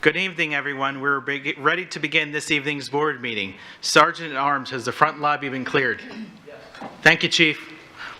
Good evening, everyone. We're ready to begin this evening's board meeting. Sergeant at Arms, has the front lobby been cleared? Yes. Thank you, Chief.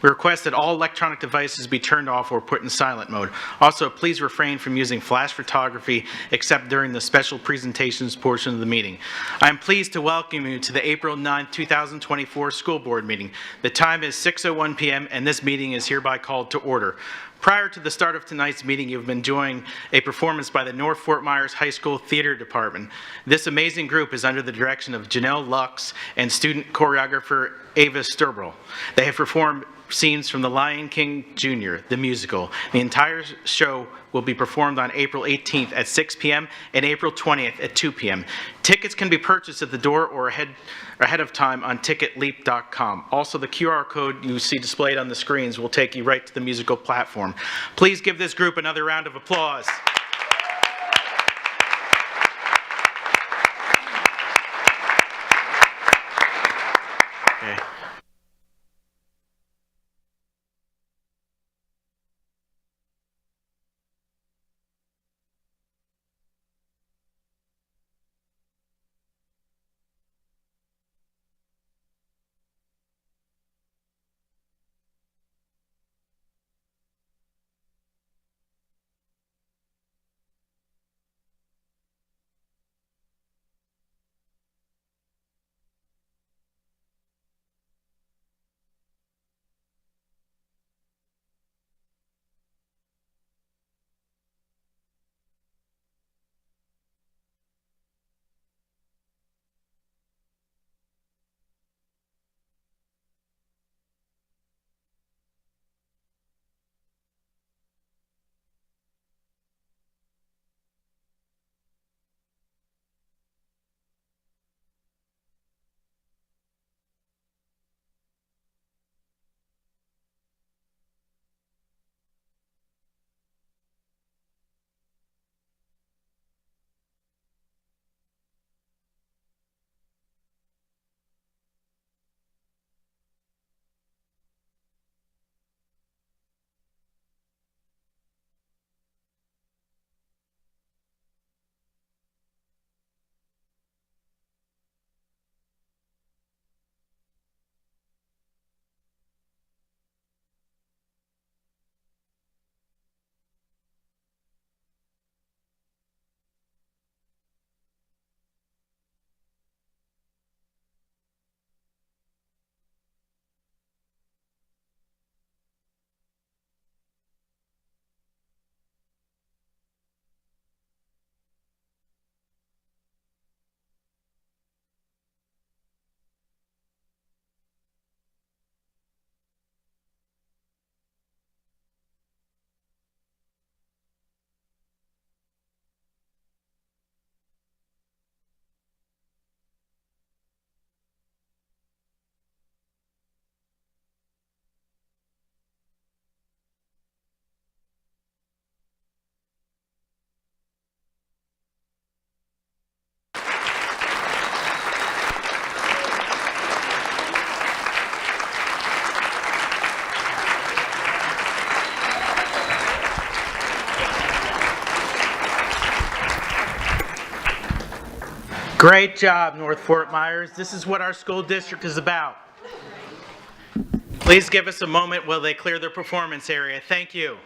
We request that all electronic devices be turned off or put in silent mode. Also, please refrain from using flash photography except during the special presentations portion of the meeting. I am pleased to welcome you to the April 9, 2024 school board meeting. The time is 6:01 p.m. and this meeting is hereby called to order. Prior to the start of tonight's meeting, you've been enjoying a performance by the North Fort Myers High School Theater Department. This amazing group is under the direction of Janelle Lux and student choreographer Ava Sturbrel. They have performed scenes from The Lion King Jr., the musical. The entire show will be performed on April 18th at 6 p.m. and April 20th at 2 p.m. Tickets can be purchased at the door or ahead of time on ticketleap.com. Also, the QR code you see displayed on the screens will take you right to the musical platform. Please give this group another round of applause. Okay. Great job, North Fort Myers. This is what our school district is about. Please give us a moment while they clear their performance area. Thank you.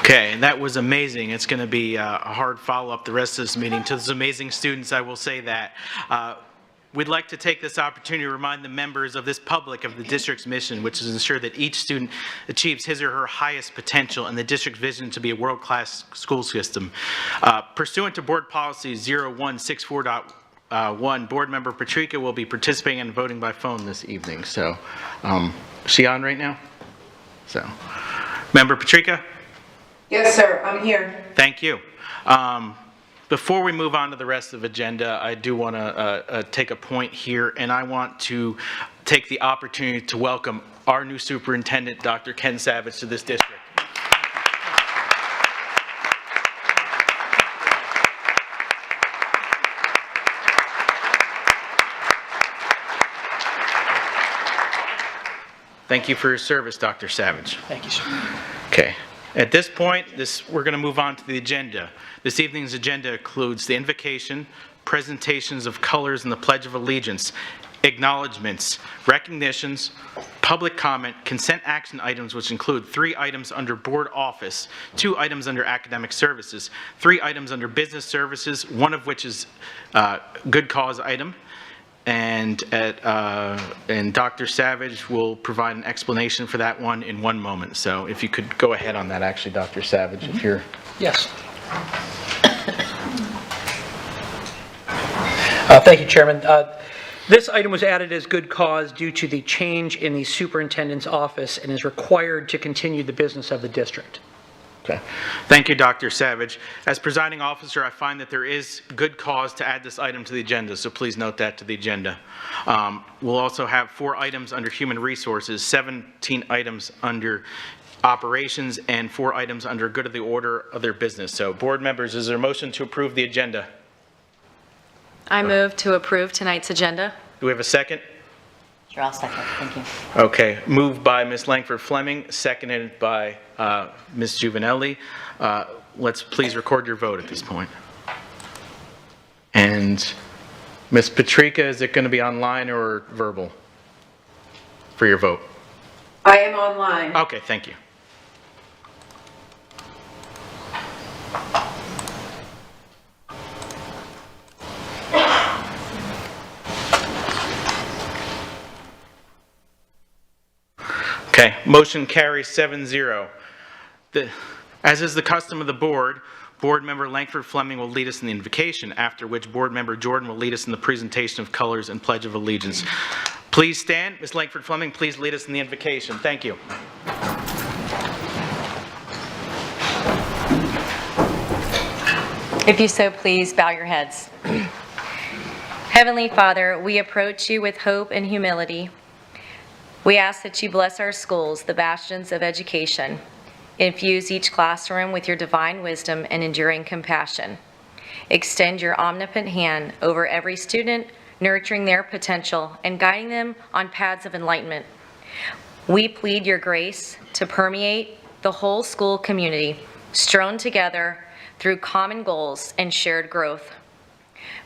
Okay, that was amazing. It's going to be a hard follow-up the rest of this meeting to those amazing students, I will say that. We'd like to take this opportunity to remind the members of this public of the district's mission, which is to ensure that each student achieves his or her highest potential and the district's vision to be a world-class school system. Pursuant to Board Policy 0164.1, Board Member Patrica will be participating and voting by phone this evening. So, is she on right now? So, Member Patrica? Yes, sir. I'm here. Thank you. Before we move on to the rest of the agenda, I do want to take a point here, and I want to take the opportunity to welcome our new superintendent, Dr. Ken Savage, to this district. Thank you for your service, Dr. Savage. Thank you, sir. Okay. At this point, we're going to move on to the agenda. This evening's agenda includes the invocation, presentations of colors and the Pledge of Allegiance, acknowledgements, recognitions, public comment, consent action items, which include 3 items under Board Office, 2 items under Academic Services, 3 items under Business Services, 1 of which is good cause item. And Dr. Savage will provide an explanation for that one in 1 moment. So if you could go ahead on that, actually, Dr. Savage, if you're... Yes. Thank you, Chairman. This item was added as good cause due to the change in the superintendent's office and is required to continue the business of the district. Okay. Thank you, Dr. Savage. As presiding officer, I find that there is good cause to add this item to the agenda, so please note that to the agenda. We'll also have 4 items under Human Resources, 17 items under Operations, and 4 items under Good of the Order of their business. So, board members, is there a motion to approve the agenda? I move to approve tonight's agenda. Do we have a second? Sure, I'll second. Thank you. Okay, moved by Ms. Langford Fleming, seconded by Ms. Juvenelli. Let's please record your vote at this point. And Ms. Patrica, is it going to be online or verbal for your vote? I am online. Okay, thank you. Okay, motion carries 7-0. As is the custom of the board, Board Member Langford Fleming will lead us in the invocation, after which Board Member Jordan will lead us in the presentation of colors and Pledge of Allegiance. Please stand. Ms. Langford Fleming, please lead us in the invocation. Thank you. If you so please, bow your heads. Heavenly Father, we approach you with hope and humility. We ask that you bless our schools, the bastions of education. Infuse each classroom with your divine wisdom and enduring compassion. Extend your omnipotent hand over every student, nurturing their potential and guiding them on paths of enlightenment. We plead your grace to permeate the whole school community, strewn together through common goals and shared growth.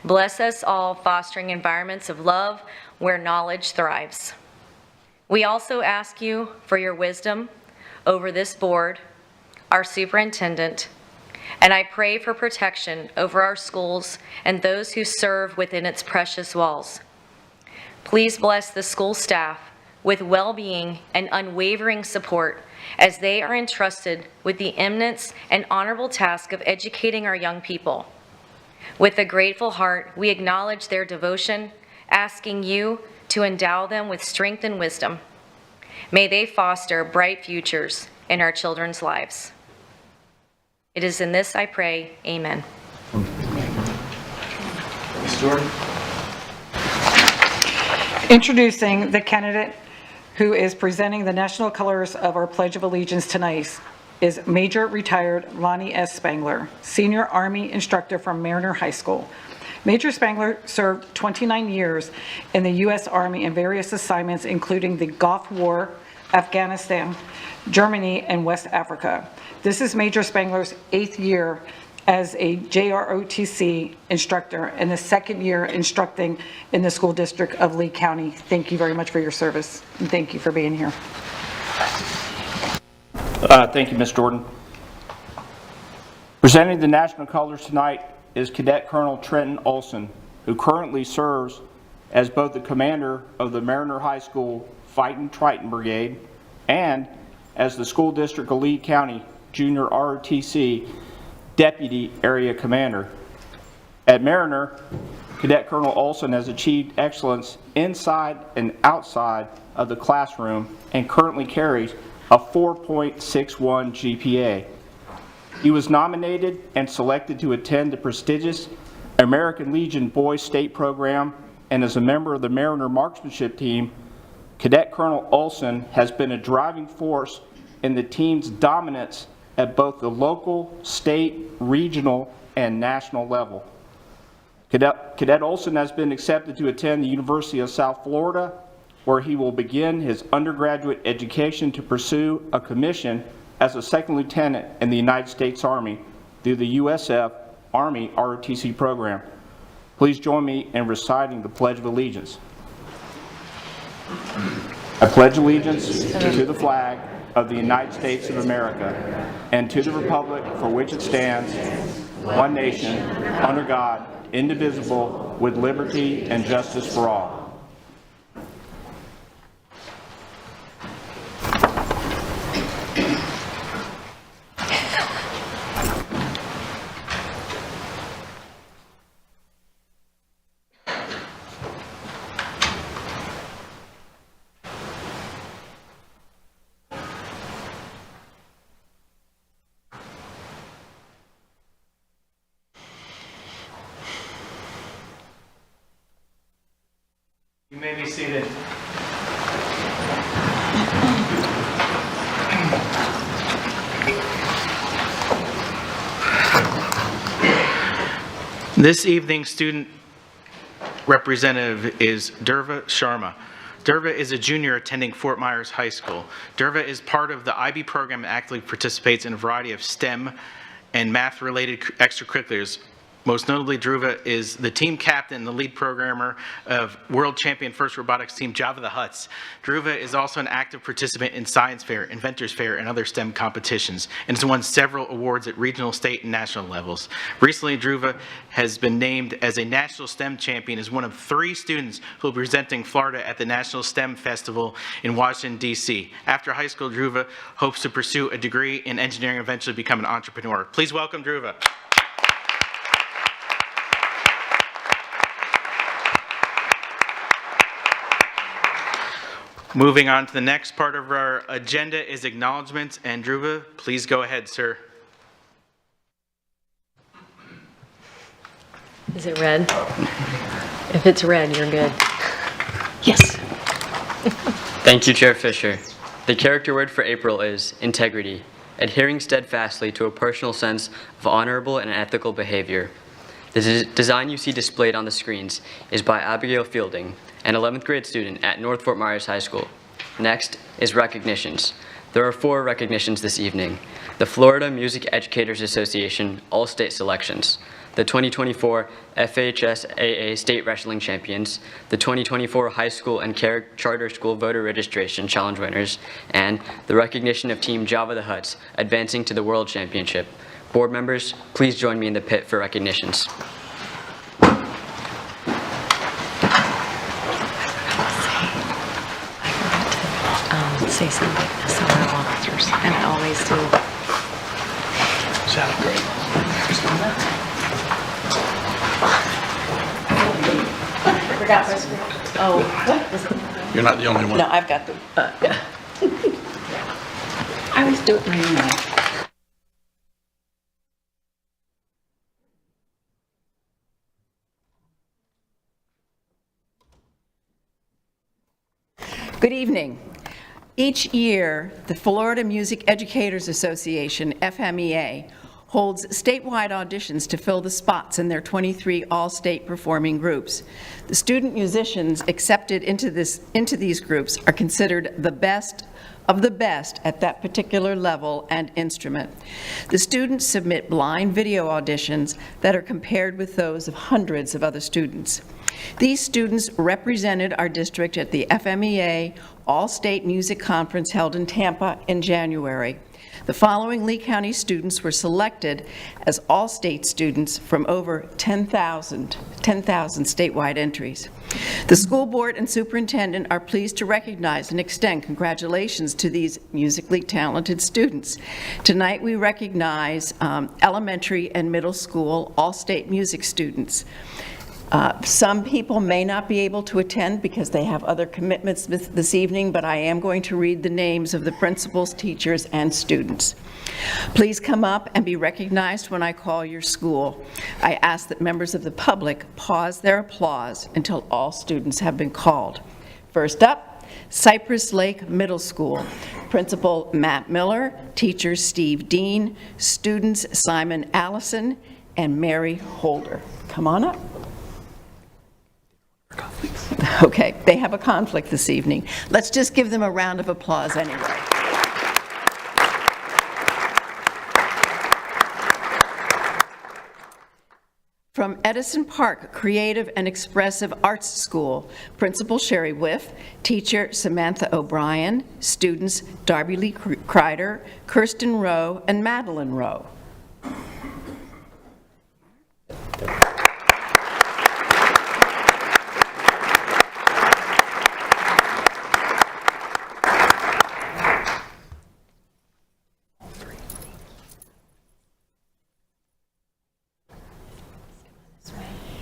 Bless us all, fostering environments of love where knowledge thrives. We also ask you for your wisdom over this board, our superintendent, and I pray for protection over our schools and those who serve within its precious walls. Please bless the school staff with well-being and unwavering support as they are entrusted with the eminent and honorable task of educating our young people. With a grateful heart, we acknowledge their devotion, asking you to endow them with strength and wisdom. May they foster bright futures in our children's lives. It is in this I pray, amen. Ms. Jordan? Introducing the candidate who is presenting the national colors of our Pledge of Allegiance tonight is Major Retired Lonnie S. Spangler, Senior Army Instructor from Mariner High School. Major Spangler served 29 years in the U.S. Army in various assignments, including the Gulf War, Afghanistan, Germany, and West Africa. This is Major Spangler's 8th year as a JROTC instructor and the 2nd year instructing in the school district of Lee County. Thank you very much for your service, and thank you for being here. Thank you, Ms. Jordan. Presenting the national colors tonight is Cadet Colonel Trenton Olson, who currently serves as both the commander of the Mariner High School Fighting Triton Brigade and as the School District of Lee County Junior ROTC Deputy Area Commander. At Mariner, Cadet Colonel Olson has achieved excellence inside and outside of the classroom and currently carries a 4.61 GPA. He was nominated and selected to attend the prestigious American Legion Boys State Program, and as a member of the Mariner Marksmanship Team, Cadet Colonel Olson has been a driving force in the team's dominance at both the local, state, regional, and national level. Cadet Olson has been accepted to attend the University of South Florida, where he will begin his undergraduate education to pursue a commission as a second lieutenant in the United States Army through the USF Army ROTC program. Please join me in reciting the Pledge of Allegiance. I pledge allegiance to the flag of the United States of America and to the republic for which it stands, one nation, under God, indivisible, with liberty and justice for all. You may be seated. This evening's student representative is Durva Sharma. Durva is a junior attending Fort Myers High School. Durva is part of the IB program and actively participates in a variety of STEM and math-related extracurriculars. Most notably, Dhruva is the team captain and the lead programmer of world champion first robotics team Java the Huts. Dhruva is also an active participant in Science Fair, Inventors Fair, and other STEM competitions, and has won several awards at regional, state, and national levels. Recently, Dhruva has been named as a national STEM champion as one of 3 students who will be presenting Florida at the National STEM Festival in Washington, D.C. After high school, Dhruva hopes to pursue a degree in engineering and eventually become an entrepreneur. Please welcome Dhruva. Moving on to the next part of our agenda is acknowledgements, and Dhruva, please go ahead, sir. Is it red? If it's red, you're good. Yes. Thank you, Chair Fisher. The character word for April is integrity, adhering steadfastly to a personal sense of honorable and ethical behavior. The design you see displayed on the screens is by Abigail Fielding, an 11th grade student at North Fort Myers High School. Next is recognitions. There are 4 recognitions this evening. The Florida Music Educators Association All-State Selections, the 2024 FHSAA State Wrestling Champions, the 2024 High School and Charter School Voter Registration Challenge winners, and the recognition of Team Java the Huts advancing to the World Championship. Board members, please join me in the pit for recognitions. Say something to some of our officers, and I always do. Sounds great. Forgot my script. Oh, what is it? You're not the only one. No, I've got the, yeah. I always do it my own way. Good evening. Each year, the Florida Music Educators Association, FMEA, holds statewide auditions to fill the spots in their 23 all-state performing groups. The student musicians accepted into these groups are considered the best of the best at that particular level and instrument. The students submit blind video auditions that are compared with those of hundreds of other students. These students represented our district at the FMEA All-State Music Conference held in Tampa in January. The following Lee County students were selected as all-state students from over 10,000 statewide entries. The school board and superintendent are pleased to recognize and extend congratulations to these musically talented students. Tonight we recognize elementary and middle school all-state music students. Some people may not be able to attend because they have other commitments this evening, but I am going to read the names of the principals, teachers, and students. Please come up and be recognized when I call your school. I ask that members of the public pause their applause until all students have been called. First up, Cypress Lake Middle School. Principal Matt Miller, teacher Steve Dean, students Simon Allison and Mary Holder. Come on up. Okay, they have a conflict this evening. Let's just give them a round of applause anyway. From Edison Park Creative and Expressive Arts School, Principal Sherry Whiff, teacher Samantha O'Brien, students Darby Lee Kreider, Kirsten Rowe, and Madeline Rowe.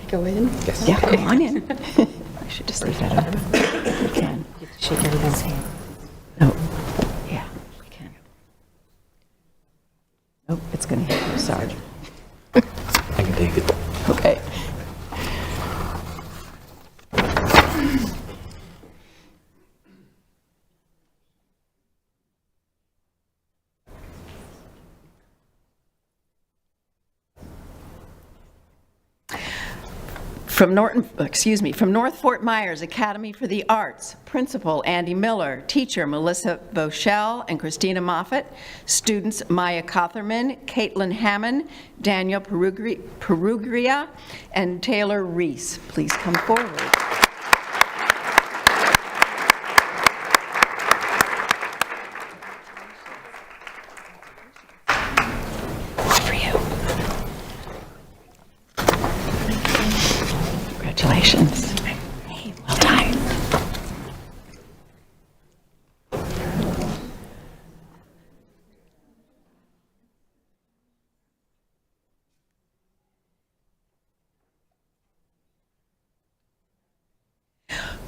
Go in? Yes. Yeah, come on in. I should just leave that open. We can. Shake everyone's hand. No. Yeah, we can. Nope, it's going to hit you, Sarge. I can take it. Okay. From North Fort Myers Academy for the Arts, Principal Andy Miller, teacher Melissa Boschel and Christina Moffett, students Maya Cotherman, Caitlin Hammond, Daniel Perugria, and Taylor Reese. Please come forward. For you. Congratulations. Hey, well done.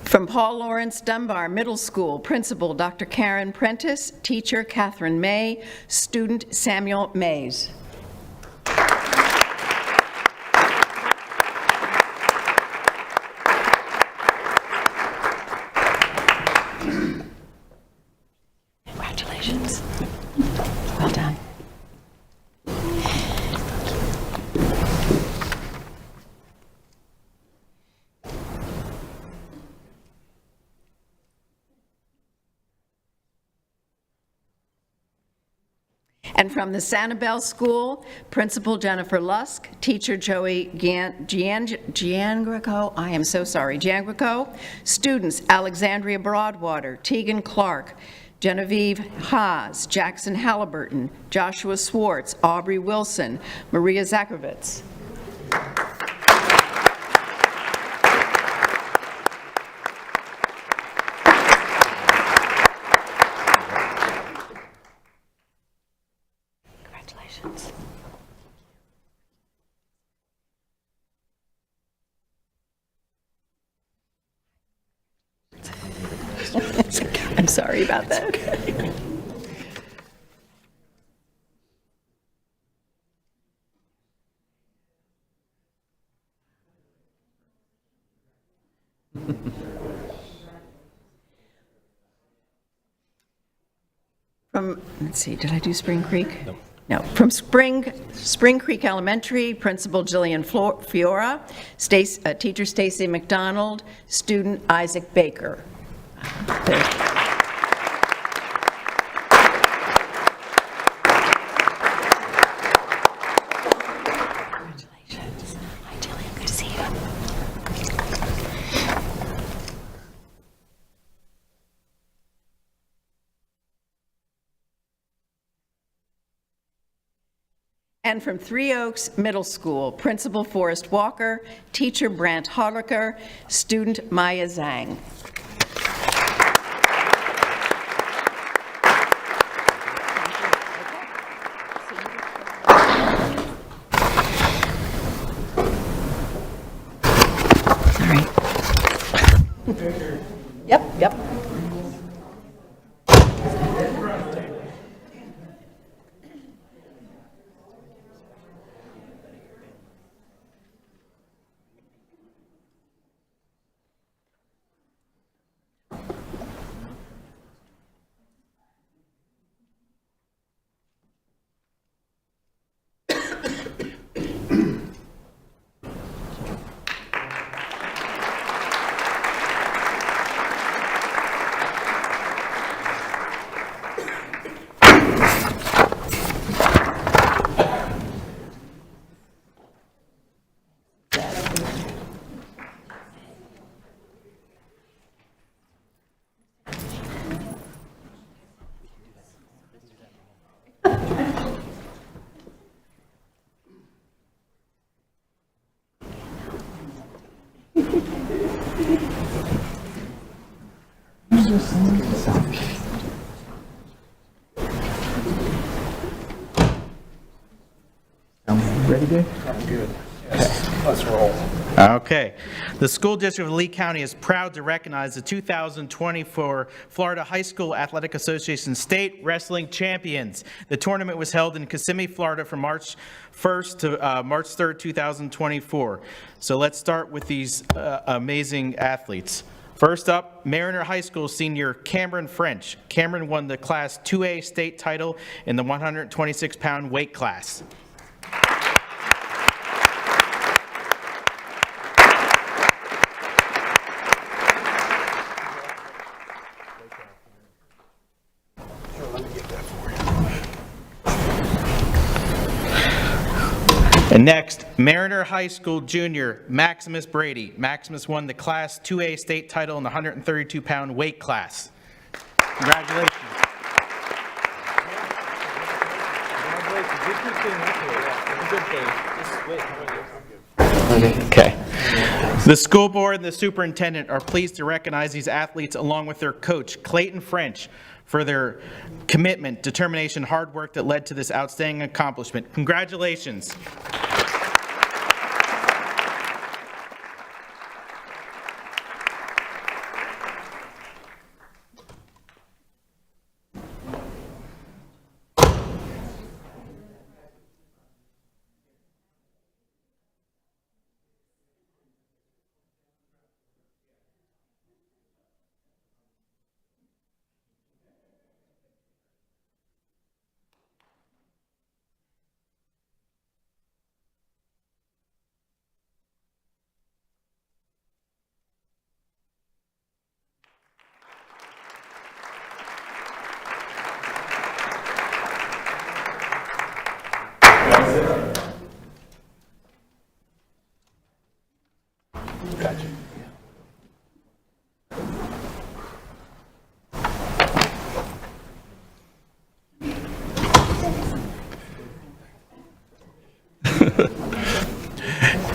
From Paul Lawrence Dunbar Middle School, Principal Dr. Karen Prentice, teacher Catherine May, student Samuel Mays. Congratulations. Well done. And from the Sanibel School, Principal Jennifer Lusk, teacher Joey Giangrico, I am so sorry, Giangrico, students Alexandria Broadwater, Tegan Clark, Genevieve Haas, Jackson Halliburton, Joshua Swartz, Aubrey Wilson, Maria Zakovitz. Congratulations. I'm sorry about that. Let's see, did I do Spring Creek? No. From Spring Creek Elementary, Principal Jillian Fiora, teacher Stacy McDonald, student Isaac Baker. Congratulations. Hi, Jillian. Good to see you. And from Three Oaks Middle School, Principal Forrest Walker, Teacher Brant Hodlicker, Student Maya Zhang. Yep. Ready, Dave? Okay. The School District of Lee County is proud to recognize the 2024 Florida High School Athletic Association State Wrestling Champions. The tournament was held in Kissimmee, Florida from March 1st to March 3rd, 2024. So let's start with these amazing athletes. First up, Mariner High School senior Cameron French. Cameron won the Class 2A state title in the 126-pound weight class. And next, Mariner High School junior Maximus Brady. Maximus won the Class 2A state title in the 132-pound weight class. Congratulations. Okay. The school board and the superintendent are pleased to recognize these athletes along with their coach, Clayton French, for their commitment, determination, hard work that led to this outstanding accomplishment. Congratulations.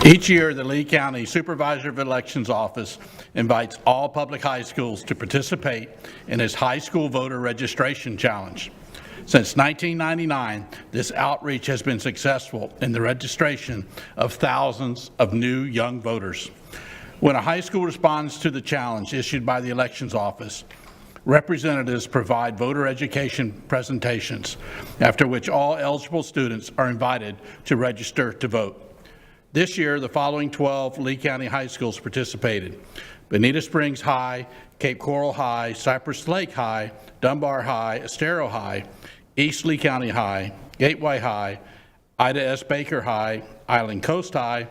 Each year, the Lee County Supervisor of Elections Office invites all public high schools to participate in its High School Voter Registration Challenge. Since 1999, this outreach has been successful in the registration of thousands of new young voters. When a high school responds to the challenge issued by the Elections Office, representatives provide voter education presentations, after which all eligible students are invited to register to vote. This year, the following 12 Lee County high schools participated: Bonita Springs High, Cape Coral High, Cypress Lake High, Dunbar High, Estero High, East Lee County High, Gateway High, Ida S. Baker High, Island Coast High,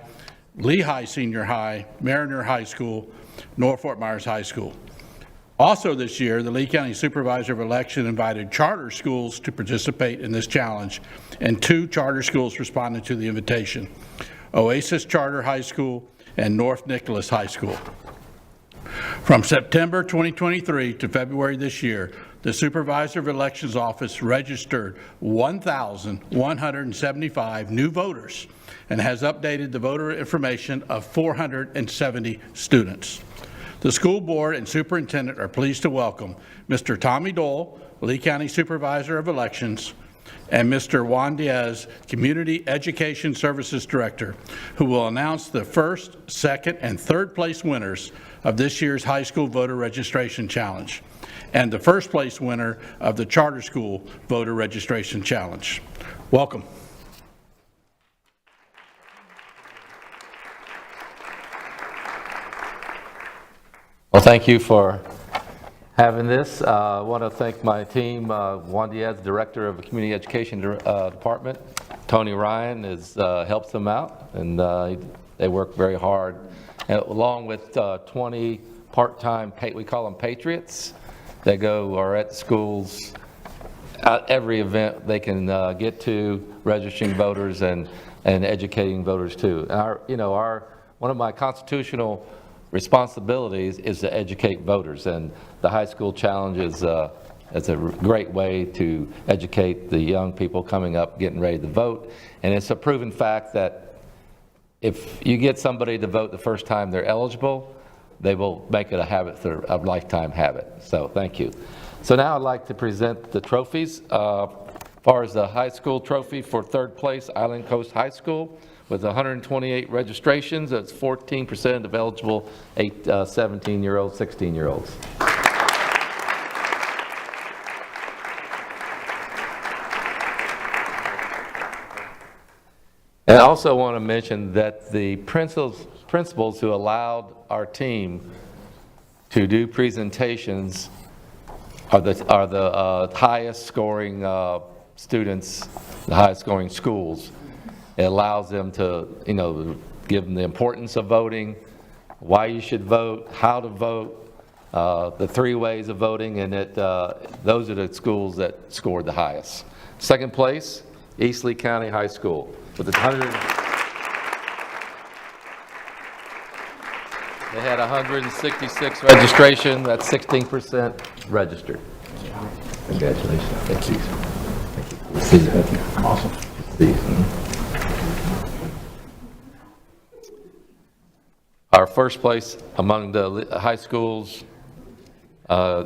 Lehigh Senior High, Mariner High School, North Fort Myers High School. Also this year, the Lee County Supervisor of Election invited charter schools to participate in this challenge, and 2 charter schools responded to the invitation: Oasis Charter High School and North Nicholas High School. From September 2023 to February this year, the Supervisor of Elections Office registered 1,175 new voters and has updated the voter information of 470 students. The school board and superintendent are pleased to welcome Mr. Tommy Dole, Lee County Supervisor of Elections, and Mr. Juan Diaz, Community Education Services Director, who will announce the first, second, and third place winners of this year's high school voter registration challenge, and the first place winner of the charter school voter registration challenge. Welcome. Well, thank you for having this. I want to thank my team, Juan Diaz, Director of the Community Education Department. Tony Ryan helps them out, and they work very hard. And along with 20 part-time, we call them patriots, that are at schools at every event they can get to, registering voters and educating voters too. One of my constitutional responsibilities is to educate voters, and the high school challenge is a great way to educate the young people coming up, getting ready to vote. And it's a proven fact that if you get somebody to vote the first time they're eligible, they will make it a lifetime habit. So thank you. So now I'd like to present the trophies. As far as the high school trophy for third place, Island Coast High School, with 128 registrations. That's 14% of eligible 17-year-olds, 16-year-olds. And I also want to mention that the principals who allowed our team to do presentations are the highest scoring students, the highest scoring schools. It allows them to, give them the importance of voting, why you should vote, how to vote, the 3 ways of voting, and those are the schools that scored the highest. Second place, East Lee County High School with 100. They had 166 registration. That's 16% registered. Congratulations. Thank you. Thank you. Awesome. Our first place among the high schools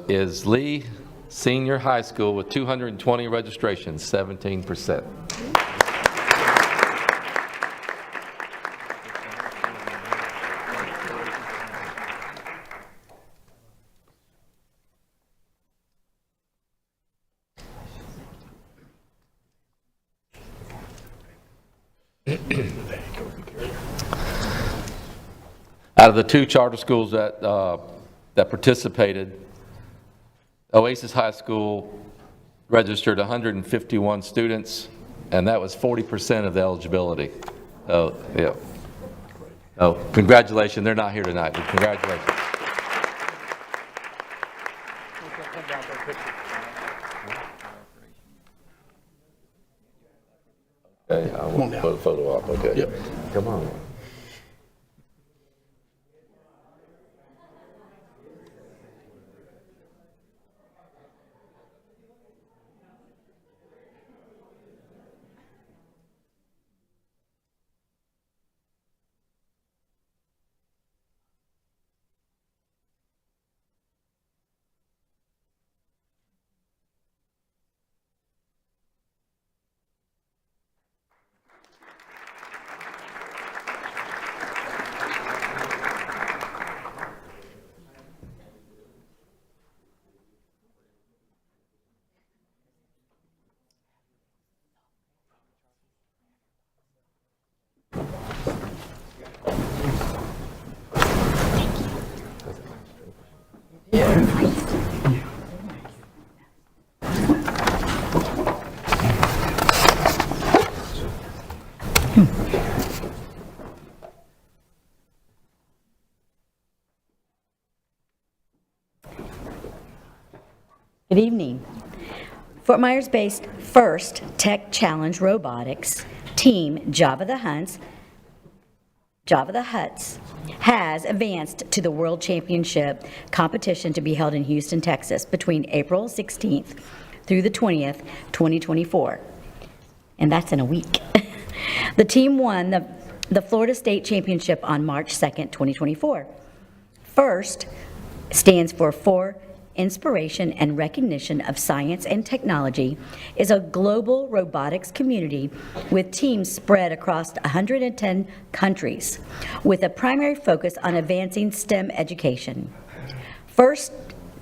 is Lee Senior High School with 220 registrations, 17%. Out of the 2 charter schools that participated, Oasis High School registered 151 students, and that was 40% of the eligibility. Oh, yeah. Oh, congratulations. They're not here tonight, but congratulations. Okay, I want to put a photo up. Okay. Yep. Come on. Good evening. Fort Myers-based First Tech Challenge Robotics Team Java the Hunts Java the Huts, has advanced to the World Championship competition to be held in Houston, Texas, between April 16th through the 20th, 2024. And that's in a week. The team won the Florida State Championship on March 2nd, 2024. FIRST stands for Inspiration and Recognition of Science and Technology, is a global robotics community with teams spread across 110 countries, with a primary focus on advancing STEM education. FIRST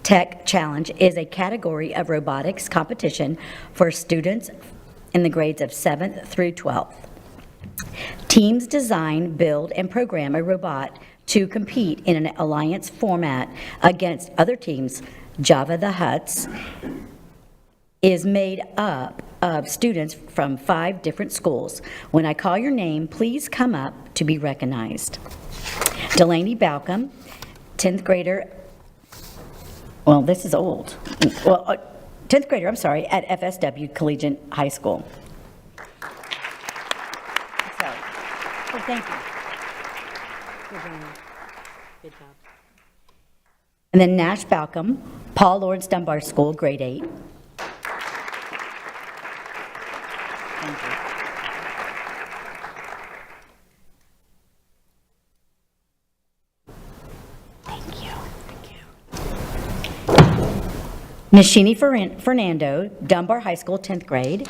Tech Challenge is a category of robotics competition for students in the grades of 7th through 12th. Teams design, build, and program a robot to compete in an alliance format against other teams. Java the Huts is made up of students from 5 different schools. When I call your name, please come up to be recognized. Delaney Balcom, 10th grader, well, this is old. Well, 10th grader, I'm sorry, at FSW Collegiate High School. So, oh, thank you. Good job. And then Nash Balcom, Paul Lawrence Dunbar School, grade 8. Thank you. Thank you. Thank you. Nishini Fernando, Dunbar High School, 10th grade.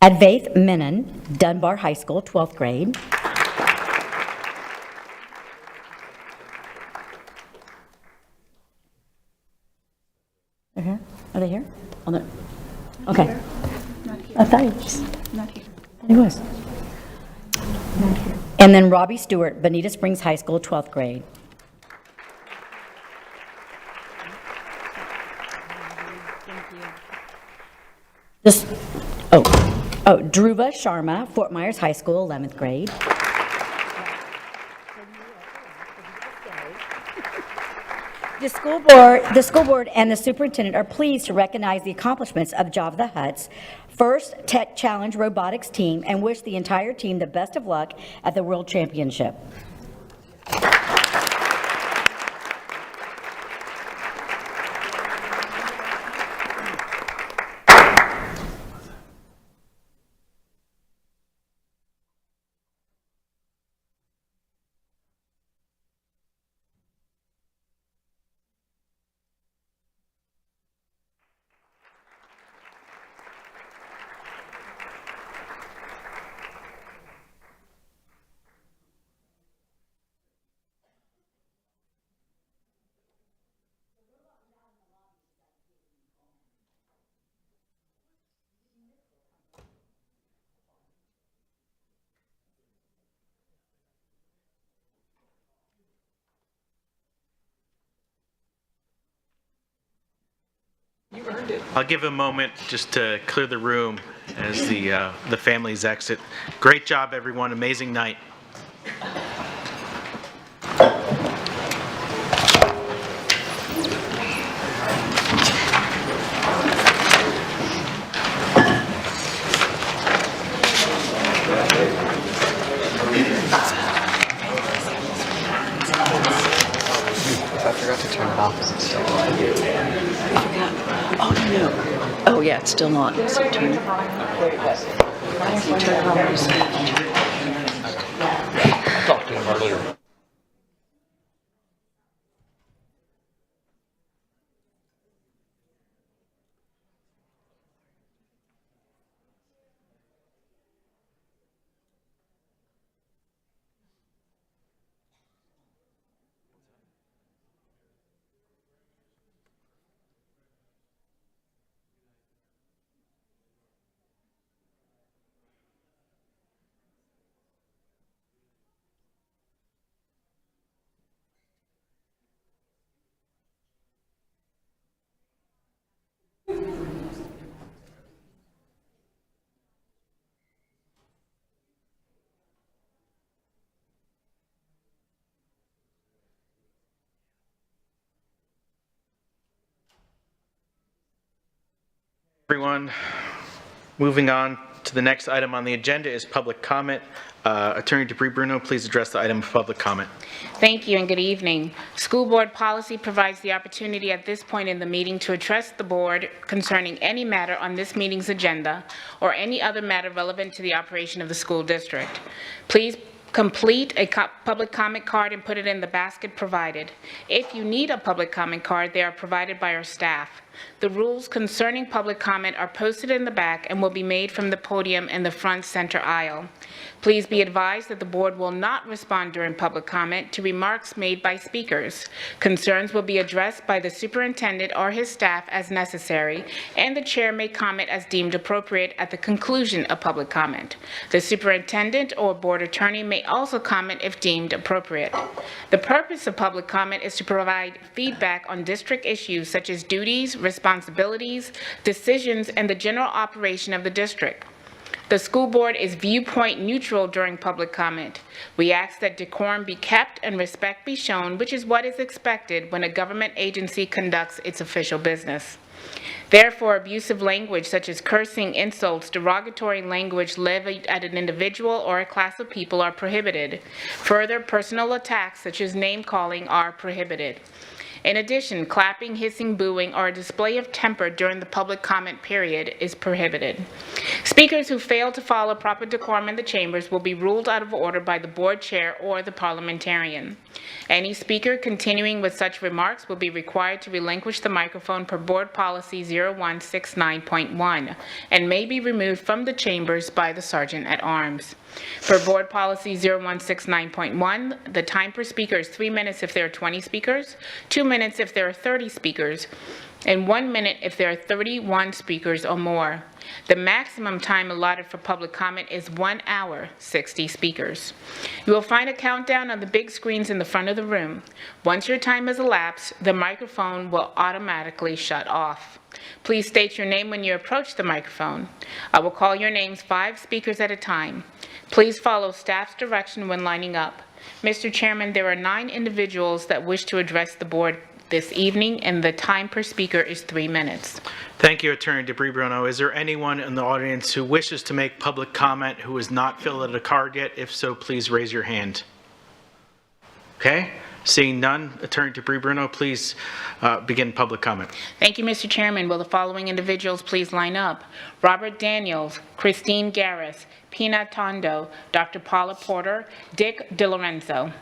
Advaith Menon, Dunbar High School, 12th grade. They're here? Are they here? Oh, no. Okay. I thought he was. Not here. He was. Not here. And then Robbie Stewart, Bonita Springs High School, 12th grade. This, Dhruva Sharma, Fort Myers High School, 11th grade. The school board and the superintendent are pleased to recognize the accomplishments of Java the Huts First Tech Challenge robotics team and wish the entire team the best of luck at the World Championship. I'll give a moment just to clear the room as the families exit. Great job, everyone. Amazing night. I forgot to turn it off. Is it still on? Oh, no. Oh, yeah, it's still on. So turn it on. I talked to him earlier. Everyone, moving on to the next item on the agenda is public comment. Attorney Debris Bruno, please address the item of public comment. Thank you and good evening. School board policy provides the opportunity at this point in the meeting to address the board concerning any matter on this meeting's agenda or any other matter relevant to the operation of the school district. Please complete a public comment card and put it in the basket provided. If you need a public comment card, they are provided by our staff. The rules concerning public comment are posted in the back and will be made from the podium in the front center aisle. Please be advised that the board will not respond during public comment to remarks made by speakers. Concerns will be addressed by the superintendent or his staff as necessary, and the chair may comment as deemed appropriate at the conclusion of public comment. The superintendent or board attorney may also comment if deemed appropriate. The purpose of public comment is to provide feedback on district issues such as duties, responsibilities, decisions, and the general operation of the district. The school board is viewpoint neutral during public comment. We ask that decorum be kept and respect be shown, which is what is expected when a government agency conducts its official business. Therefore, abusive language such as cursing, insults, derogatory language levied at an individual or a class of people are prohibited. Further, personal attacks such as name-calling are prohibited. In addition, clapping, hissing, booing, or a display of temper during the public comment period is prohibited. Speakers who fail to follow proper decorum in the chambers will be ruled out of order by the board chair or the parliamentarian. Any speaker continuing with such remarks will be required to relinquish the microphone per Board Policy 0169.1 and may be removed from the chambers by the Sergeant at Arms. For Board Policy 0169.1, the time per speaker is 3 minutes if there are 20 speakers, 2 minutes if there are 30 speakers, and 1 minute if there are 31 speakers or more. The maximum time allotted for public comment is 1 hour, 60 speakers. You will find a countdown on the big screens in the front of the room. Once your time has elapsed, the microphone will automatically shut off. Please state your name when you approach the microphone. I will call your names 5 speakers at a time. Please follow staff's direction when lining up. Mr. Chairman, there are 9 individuals that wish to address the board this evening, and the time per speaker is 3 minutes. Thank you, Attorney Debris Bruno. Is there anyone in the audience who wishes to make public comment who has not filled out a card yet? If so, please raise your hand. Okay, seeing none, Attorney Debris Bruno, please begin public comment. Thank you, Mr. Chairman. Will the following individuals please line up? Robert Daniels, Christine Garris, Pina Tondo, Dr. Paula Porter, Dick DiLorenzo.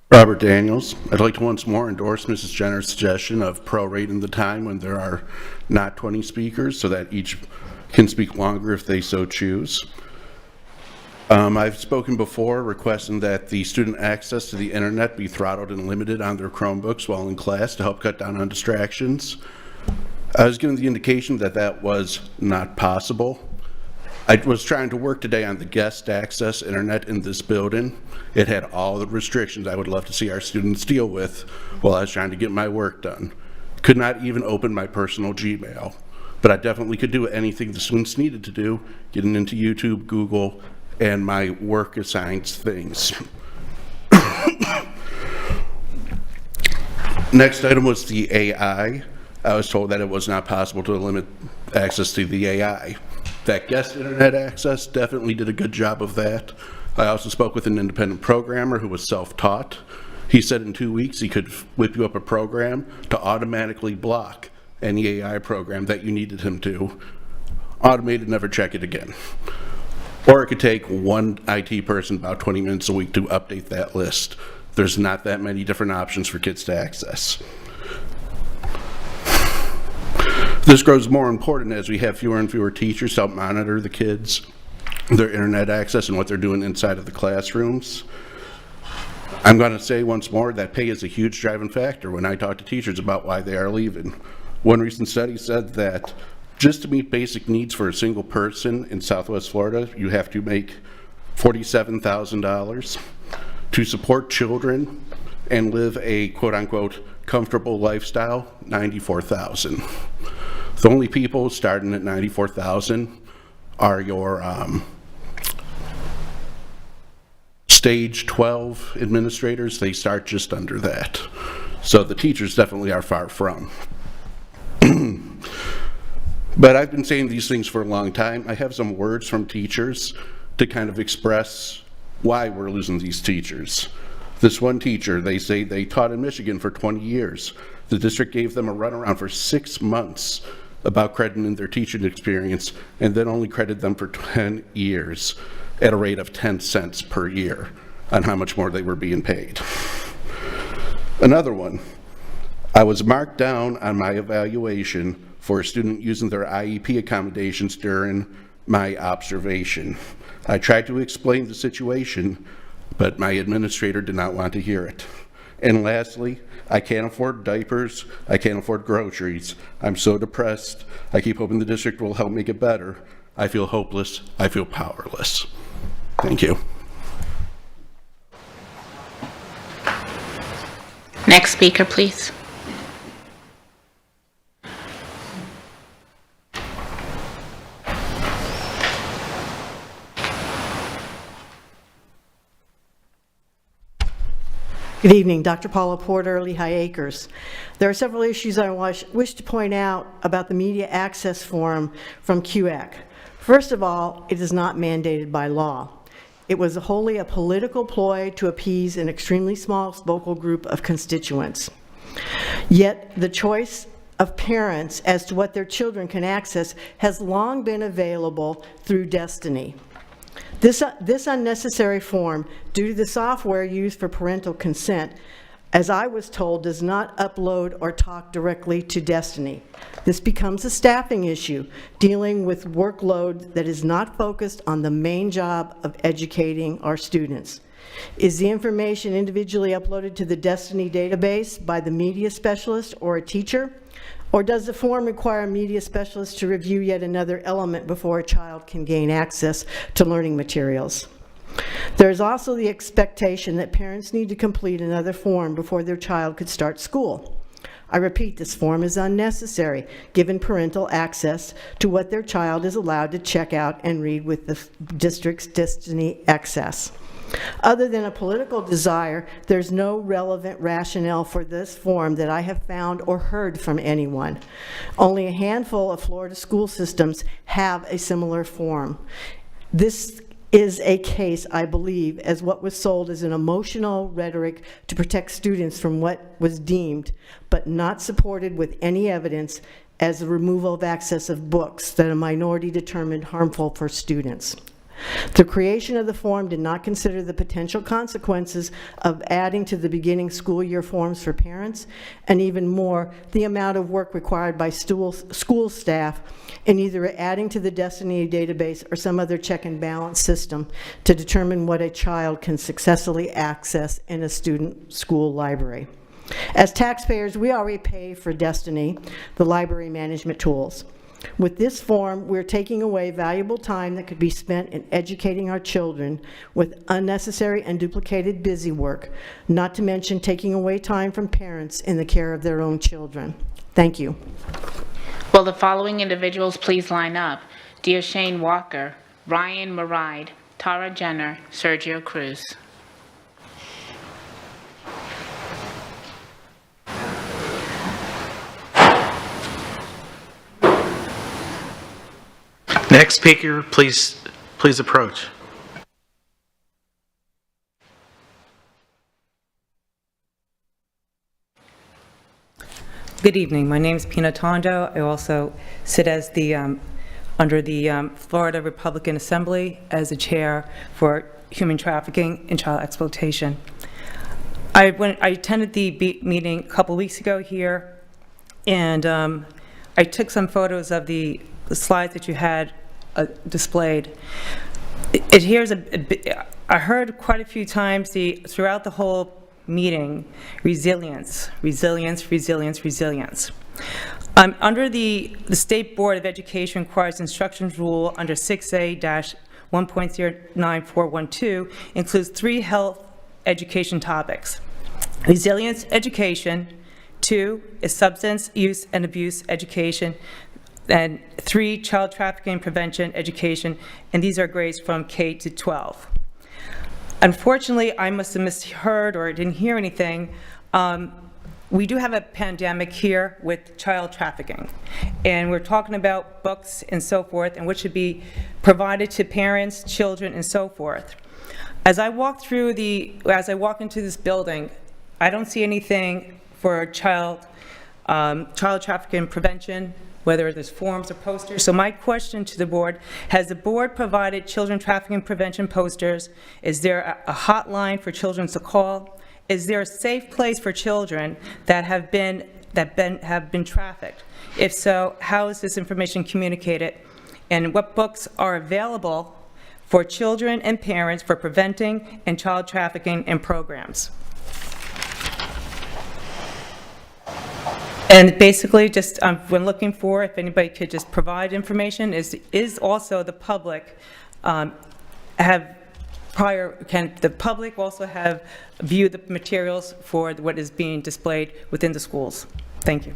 Robert Daniels. I'd like to once more endorse Mrs. Jenner's suggestion of prorating the time when there are not 20 speakers so that each can speak longer if they so choose. I've spoken before requesting that the student access to the internet be throttled and limited on their Chromebooks while in class to help cut down on distractions. I was given the indication that that was not possible. I was trying to work today on the guest access internet in this building. It had all the restrictions I would love to see our students deal with while I was trying to get my work done. Could not even open my personal Gmail, but I definitely could do anything the students needed to do, getting into YouTube, Google, and my work assigned things. Next item was the AI. I was told that it was not possible to limit access to the AI. That guest internet access definitely did a good job of that. I also spoke with an independent programmer who was self-taught. He said in 2 weeks he could whip you up a program to automatically block any AI program that you needed him to. Automate it, never check it again. Or it could take one IT person about 20 minutes a week to update that list. There's not that many different options for kids to access. This grows more important as we have fewer and fewer teachers to help monitor the kids, their internet access, and what they're doing inside of the classrooms. I'm going to say once more that pay is a huge driving factor when I talk to teachers about why they are leaving. One recent study said that just to meet basic needs for a single person in Southwest Florida, you have to make $47,000. To support children and live a quote-unquote comfortable lifestyle, 94,000. The only people starting at 94,000 are your stage 12 administrators. They start just under that. So the teachers definitely are far from. But I've been saying these things for a long time. I have some words from teachers to kind of express why we're losing these teachers. This one teacher, they say they taught in Michigan for 20 years. The district gave them a runaround for 6 months about crediting their teaching experience, and then only credited them for 10 years at a rate of 10 cents per year on how much more they were being paid. Another one, I was marked down on my evaluation for a student using their IEP accommodations during my observation. I tried to explain the situation, but my administrator did not want to hear it. And lastly, I can't afford diapers, I can't afford groceries. I'm so depressed. I keep hoping the district will help make it better. I feel hopeless, I feel powerless. Thank you. Next speaker, please. Good evening, Dr. Paula Porter, Lehigh Acres. There are several issues I wish to point out about the media access forum from QAC. First of all, it is not mandated by law. It was wholly a political ploy to appease an extremely small vocal group of constituents. Yet the choice of parents as to what their children can access has long been available through Destiny. This unnecessary form, due to the software used for parental consent, as I was told, does not upload or talk directly to Destiny. This becomes a staffing issue, dealing with workload that is not focused on the main job of educating our students. Is the information individually uploaded to the Destiny database by the media specialist or a teacher? Or does the form require a media specialist to review yet another element before a child can gain access to learning materials? There is also the expectation that parents need to complete another form before their child could start school. I repeat, this form is unnecessary, given parental access to what their child is allowed to check out and read with the district's Destiny access. Other than a political desire, there's no relevant rationale for this form that I have found or heard from anyone. Only a handful of Florida school systems have a similar form. This is a case, I believe, as what was sold as an emotional rhetoric to protect students from what was deemed, but not supported with any evidence, as the removal of access of books that a minority determined harmful for students. The creation of the form did not consider the potential consequences of adding to the beginning school year forms for parents, and even more, the amount of work required by school staff in either adding to the Destiny database or some other check and balance system to determine what a child can successfully access in a student school library. As taxpayers, we already pay for Destiny, the library management tools. With this form, we're taking away valuable time that could be spent in educating our children with unnecessary and duplicated busy work, not to mention taking away time from parents in the care of their own children. Thank you. Will the following individuals please line up? Deoshane Walker, Ryan Maride, Tara Jenner, Sergio Cruz. Next speaker, please approach. Good evening. My name is Pina Tondo. I also sit as the under the Florida Republican Assembly as the chair for human trafficking and child exploitation. I attended the meeting a couple weeks ago here, and I took some photos of the slides that you had displayed. I heard quite a few times throughout the whole meeting, resilience, resilience, resilience, resilience. Under the State Board of Education requires instructions rule under 6A-1.09412 includes 3 health education topics. resilience education. 2 is substance use and abuse education. And 3, child trafficking prevention education, and these are grades from K to 12. Unfortunately, I must have misheard or didn't hear anything. We do have a pandemic here with child trafficking, and we're talking about books and so forth, and what should be provided to parents, children, and so forth. As I walk into this building, I don't see anything for child trafficking prevention, whether there's forms or posters. So my question to the board, has the board provided children trafficking prevention posters? Is there a hotline for children to call? Is there a safe place for children that have been trafficked? If so, how is this information communicated? And what books are available for children and parents for preventing and child trafficking and programs? And basically, just we're looking for, if anybody could just provide information, is also the public can the public also have viewed the materials for what is being displayed within the schools? Thank you.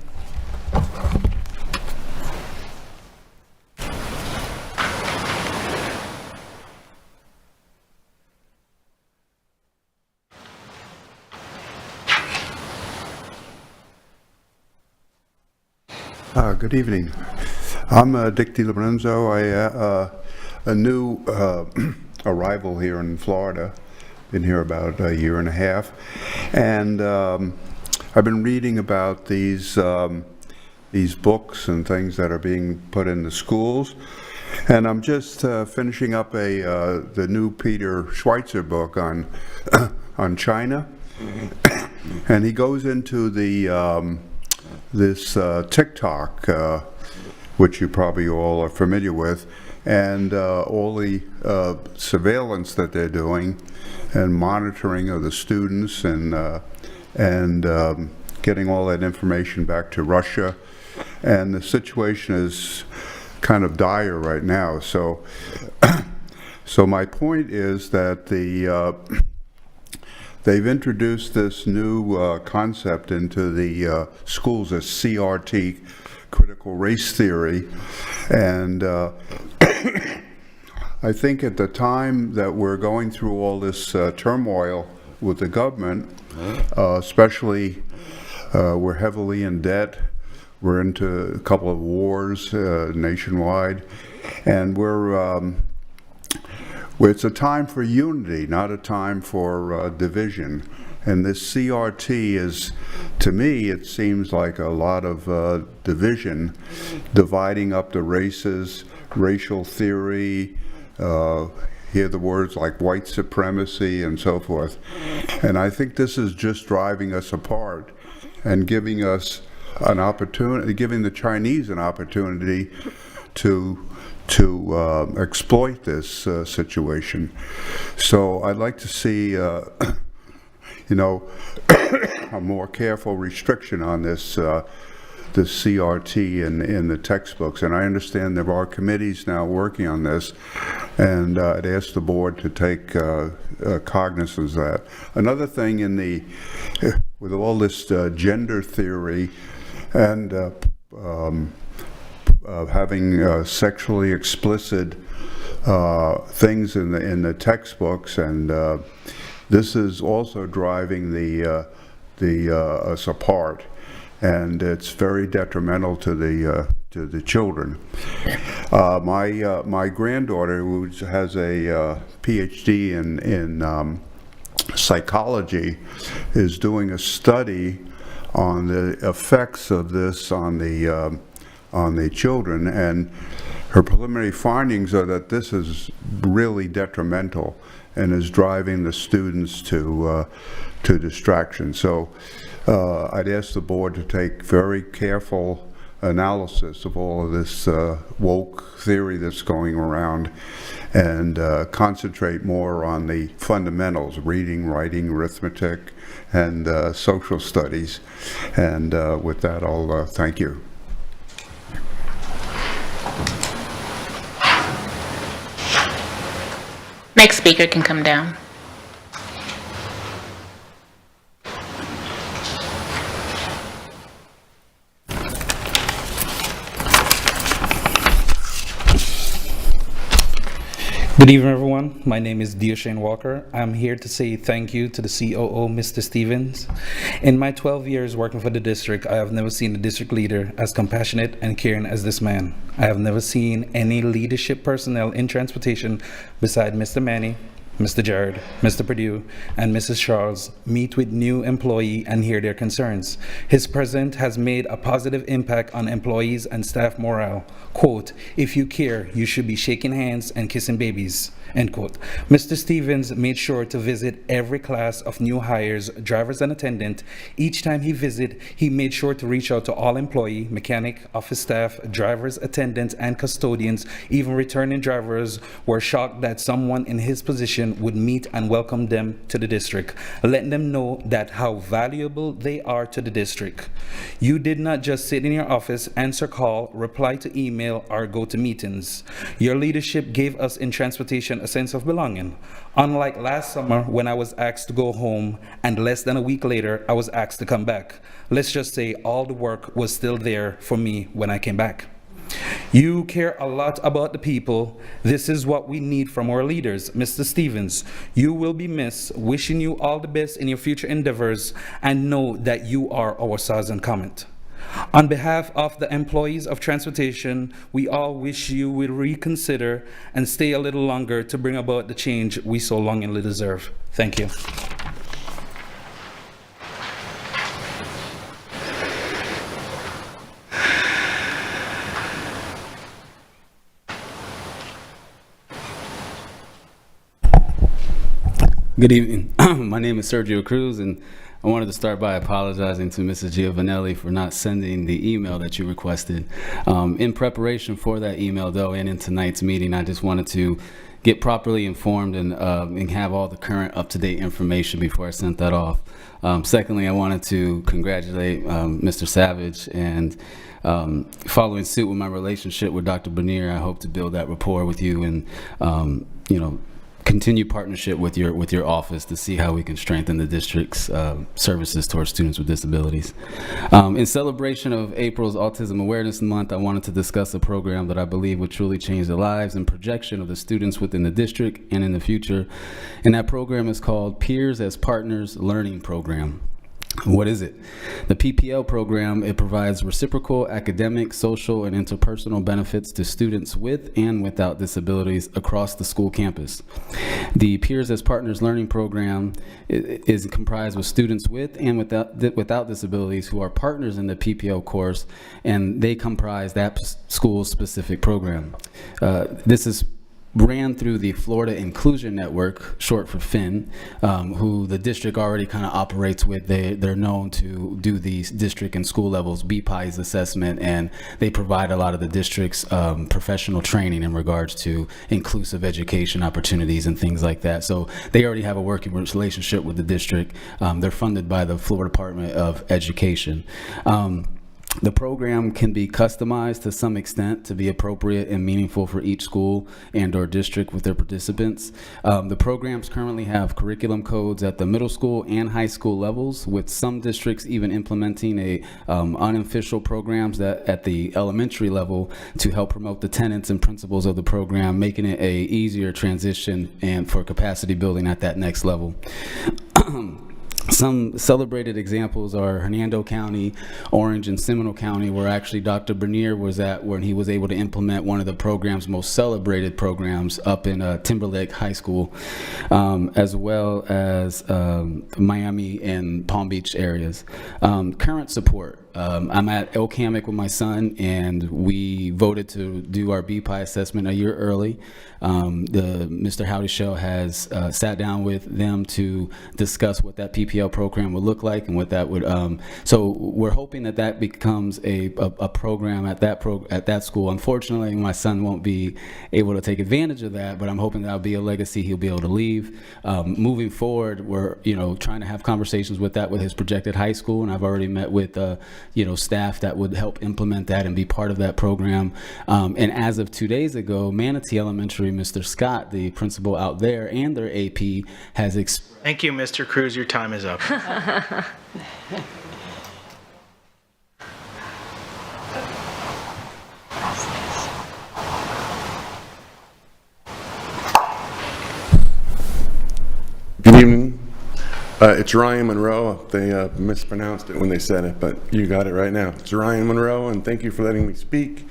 Good evening. I'm Dick DiLorenzo. A new arrival here in Florida. Been here about a year and a half, and I've been reading about these books and things that are being put in the schools, and I'm just finishing up the new Peter Schweitzer book on on China, and he goes into this TikTok, which you probably all are familiar with, and all the surveillance that they're doing and monitoring of the students and getting all that information back to Russia. And the situation is kind of dire right now. So, so my point is that they've introduced this new concept into the schools as CRT, critical race theory, and I think at the time that we're going through all this turmoil with the government, especially we're heavily in debt, we're into a couple of wars nationwide, and it's a time for unity, not a time for division. And this CRT is, to me, it seems like a lot of division, dividing up the races, racial theory, hear the words like white supremacy and so forth. And I think this is just driving us apart and giving us an opportunity, giving the Chinese an opportunity to exploit this situation. So I'd like to see you know, a more careful restriction on this CRT in the textbooks. And I understand there are committees now working on this, and I'd ask the board to take cognizance of that. Another thing with all this gender theory and having sexually explicit things in the textbooks, and this is also driving us apart, and it's very detrimental to the children. My granddaughter, who has a PhD in psychology, is doing a study on the effects of this on the children, and her preliminary findings are that this is really detrimental and is driving the students to distraction. So I'd ask the board to take very careful analysis of all of this woke theory that's going around, and concentrate more on the fundamentals: reading, writing, arithmetic, and social studies. And with that, I'll thank you. Next speaker can come down. Good evening, everyone. My name is Shane Walker. I'm here to say thank you to the COO, Mr. Stevens. In my 12 years working for the district, I have never seen a district leader as compassionate and caring as this man. I have never seen any leadership personnel in transportation beside Mr. Manny, Mr. Jared, Mr. Purdue, and Mrs. Charles meet with new employee and hear their concerns. His presence has made a positive impact on employees and staff morale. Quote, "If you care, you should be shaking hands and kissing babies." End quote. Mr. Stevens made sure to visit every class of new hires, drivers and attendant. Each time he visited, he made sure to reach out to all employee, mechanic, office staff, drivers, attendants, and custodians. Even returning drivers were shocked that someone in his position would meet and welcome them to the district, letting them know that how valuable they are to the district. You did not just sit in your office, answer call, reply to email, or go to meetings. Your leadership gave us in transportation a sense of belonging. Unlike last summer when I was asked to go home and less than a week later I was asked to come back. Let's just say all the work was still there for me when I came back. You care a lot about the people. This is what we need from our leaders. Mr. Stevens, you will be missed. Wishing you all the best in your future endeavors, and know that you are our sergeant comment. On behalf of the employees of transportation, we all wish you would reconsider and stay a little longer to bring about the change we so longingly deserve. Thank you. Good evening. My name is Sergio Cruz, and I wanted to start by apologizing to Mrs. Giovanelli for not sending the email that you requested. In preparation for that email, though, and in tonight's meeting, I just wanted to get properly informed and have all the current up-to-date information before I sent that off. Secondly, I wanted to congratulate Mr. Savage, and following suit with my relationship with Dr. Bernier, I hope to build that rapport with you and, continue partnership with your office to see how we can strengthen the district's services towards students with disabilities. In celebration of April's Autism Awareness Month, I wanted to discuss a program that I believe would truly change the lives and projection of the students within the district and in the future. And that program is called Peers as Partners Learning Program. What is it? The PPL program, it provides reciprocal academic, social, and interpersonal benefits to students with and without disabilities across the school campus. The Peers as Partners Learning Program is comprised of students with and without disabilities who are partners in the PPL course, and they comprise that school's specific program. This is ran through the Florida Inclusion Network, short for FIN, who the district already kind of operates with. They're known to do these district and school levels BPIES assessment, and they provide a lot of the district's professional training in regards to inclusive education opportunities and things like that. So they already have a working relationship with the district. They're funded by the Florida Department of Education. The program can be customized to some extent to be appropriate and meaningful for each school and or district with their participants. The programs currently have curriculum codes at the middle school and high school levels, with some districts even implementing unofficial programs that at the elementary level to help promote the tenets and principles of the program, making it a easier transition and for capacity building at that next level. Some celebrated examples are Hernando County, Orange, and Seminole County, where actually Dr. Bernier was at when he was able to implement one of the program's most celebrated programs up in Timberlake High School, as well as Miami and Palm Beach areas. Current support. I'm at Elkhammock with my son, and we voted to do our BPI assessment a year early. Mr. Howdy Show has sat down with them to discuss what that PPL program would look like and what that would. So we're hoping that that becomes a program at that school. Unfortunately, my son won't be able to take advantage of that, but I'm hoping that'll be a legacy he'll be able to leave. Moving forward, we're trying to have conversations with his projected high school, and I've already met with staff that would help implement that and be part of that program. And as of 2 days ago, Manatee Elementary, Mr. Scott, the principal out there, and their AP has Thank you, Mr. Cruz. Your time is up. Good evening. It's Ryan Monroe. They mispronounced it when they said it, but you got it right now. It's Ryan Monroe, and thank you for letting me speak.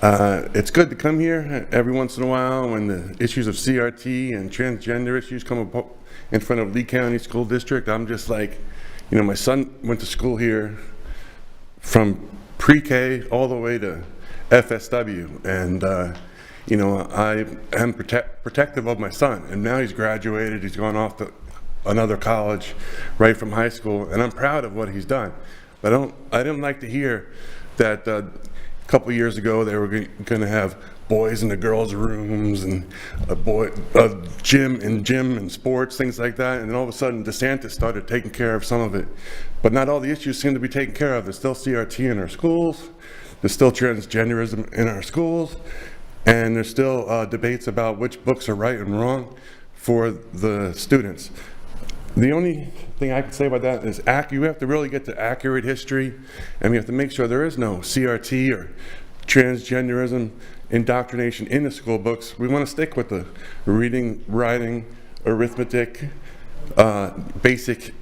It's good to come here every once in a while when the issues of CRT and transgender issues come up in front of Lee County School District. I'm just like, you know, my son went to school here from pre-K all the way to FSW, and you know, I am protective of my son, and now he's graduated, he's gone off to another college right from high school, and I'm proud of what he's done. But I didn't like to hear that a couple years ago they were going to have boys in the girls' rooms and a gym and sports, things like that, and then all of a sudden DeSantis started taking care of some of it. But not all the issues seem to be taken care of. There's still CRT in our schools, there's still transgenderism in our schools, and there's still debates about which books are right and wrong for the students. The only thing I can say about that is you have to really get to accurate history, and we have to make sure there is no CRT or transgenderism indoctrination in the school books. We want to stick with the reading, writing, arithmetic, basic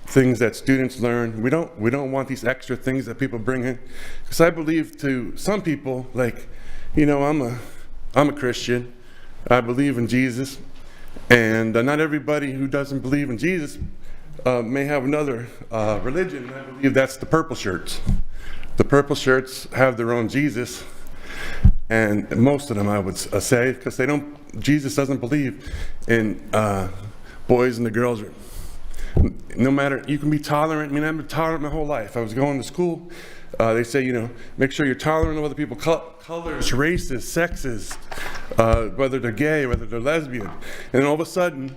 things that students learn. We don't want these extra things that people bring in, because I believe to some people, like, you know, I'm a Christian. I believe in Jesus, and not everybody who doesn't believe in Jesus may have another religion. And I believe that's the purple shirts. The purple shirts have their own Jesus, and most of them, I would say, because Jesus doesn't believe in boys and the girls. No matter, you can be tolerant. I mean, I've been tolerant my whole life. I was going to school. They say, you know, make sure you're tolerant of other people, colors, races, sexes, whether they're gay, whether they're lesbian. And then all of a sudden,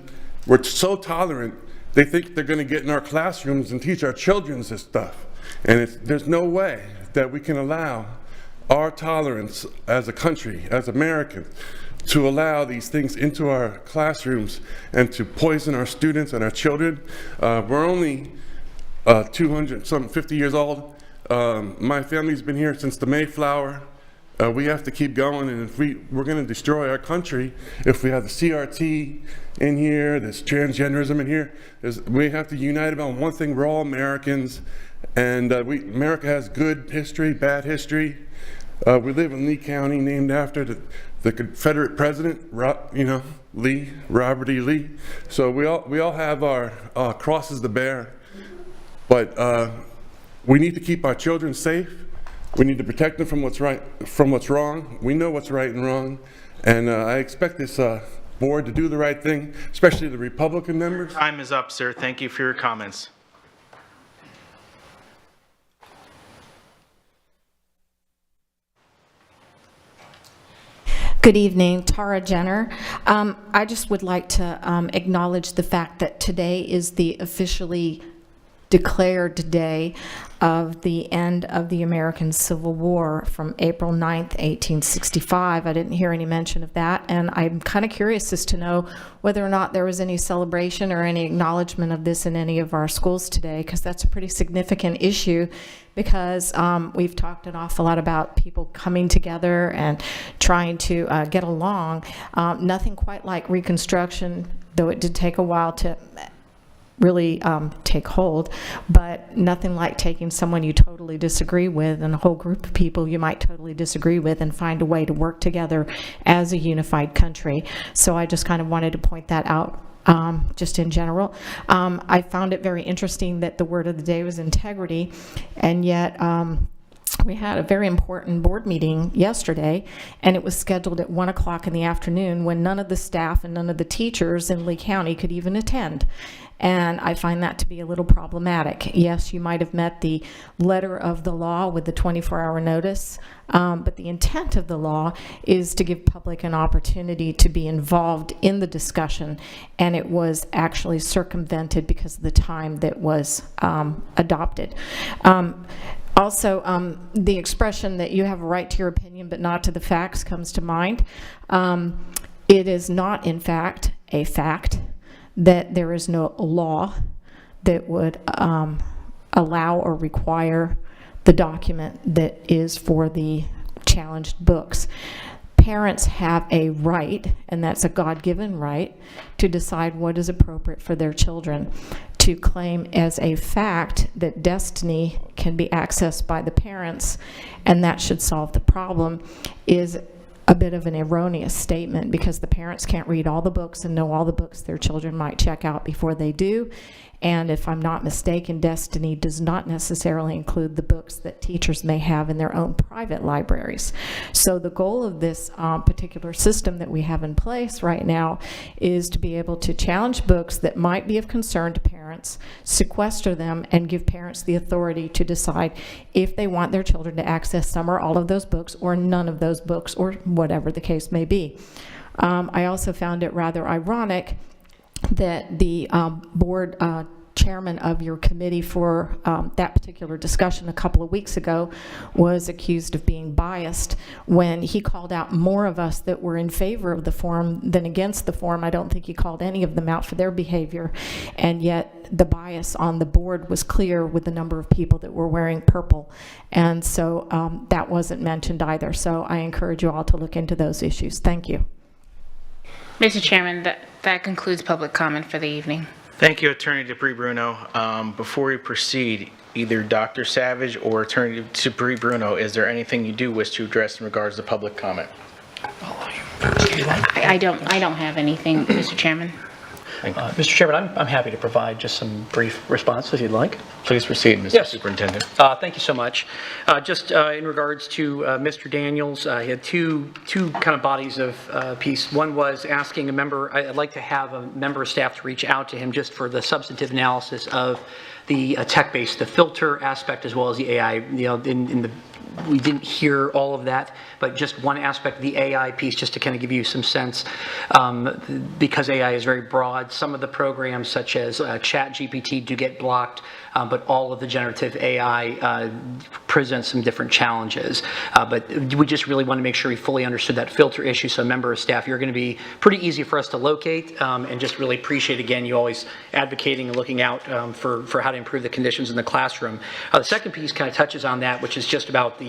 we're so tolerant, they think they're going to get in our classrooms and teach our children this stuff. And there's no way that we can allow our tolerance as a country, as Americans, to allow these things into our classrooms and to poison our students and our children. We're only 50 years old. My family's been here since the Mayflower. We have to keep going, and if we're going to destroy our country, if we have the CRT in here, this transgenderism in here, we have to unite about one thing. We're all Americans, and America has good history, bad history. We live in Lee County, named after the Confederate president, Lee, Robert E. Lee. So we all have our crosses to bear, but we need to keep our children safe. We need to protect them from what's right, from what's wrong. We know what's right and wrong, and I expect this board to do the right thing, especially the Republican members. Time is up, sir. Thank you for your comments. Good evening, Tara Jenner. I just would like to acknowledge the fact that today is the officially declared day of the end of the American Civil War from April 9th, 1865. I didn't hear any mention of that, and I'm kind of curious as to know whether or not there was any celebration or any acknowledgement of this in any of our schools today, because that's a pretty significant issue, because we've talked an awful lot about people coming together and trying to get along. Nothing quite like Reconstruction, though it did take a while to really take hold, but nothing like taking someone you totally disagree with and a whole group of people you might totally disagree with and find a way to work together as a unified country. So I just kind of wanted to point that out just in general. I found it very interesting that the word of the day was integrity, and yet we had a very important board meeting yesterday, and it was scheduled at 1 o'clock in the afternoon when none of the staff and none of the teachers in Lee County could even attend. And I find that to be a little problematic. Yes, you might have met the letter of the law with the 24-hour notice, but the intent of the law is to give public an opportunity to be involved in the discussion, and it was actually circumvented because of the time that was adopted. Also, the expression that you have a right to your opinion but not to the facts comes to mind. It is not, in fact, a fact that there is no law that would allow or require the document that is for the challenged books. parents have a right, and that's a God-given right, to decide what is appropriate for their children. To claim as a fact that destiny can be accessed by the parents and that should solve the problem is a bit of an erroneous statement, because the parents can't read all the books and know all the books their children might check out before they do. And if I'm not mistaken, destiny does not necessarily include the books that teachers may have in their own private libraries. So the goal of this particular system that we have in place right now is to be able to challenge books that might be of concern to parents, sequester them, and give parents the authority to decide if they want their children to access some or all of those books, or none of those books, or whatever the case may be. I also found it rather ironic that the board chairman of your committee for that particular discussion a couple of weeks ago was accused of being biased when he called out more of us that were in favor of the forum than against the forum. I don't think he called any of them out for their behavior, and yet the bias on the board was clear with the number of people that were wearing purple, and so that wasn't mentioned either. So I encourage you all to look into those issues. Thank you. Mr. Chairman, that concludes public comment for the evening. Thank you, Attorney Dupree-Bruno. Before we proceed, either Dr. Savage or Attorney Dupree-Bruno, is there anything you do wish to address in regards to public comment? I don't have anything, Mr. Chairman. Mr. Chairman, I'm happy to provide just some brief response if you'd like. Please proceed, Mr. Superintendent. Thank you so much. Just in regards to Mr. Daniels, he had two kind of bodies of piece. One was asking a member, I'd like to have a member of staff to reach out to him just for the substantive analysis of the tech-based, the filter aspect, as well as the AI. We didn't hear all of that, but just one aspect of the AI piece, just to kind of give you some sense, because AI is very broad. Some of the programs, such as ChatGPT, do get blocked, but all of the generative AI presents some different challenges. But we just really want to make sure we fully understood that filter issue. So, member of staff, you're going to be pretty easy for us to locate, and just really appreciate, again, you always advocating and looking out for how to improve the conditions in the classroom. The second piece kind of touches on that, which is just about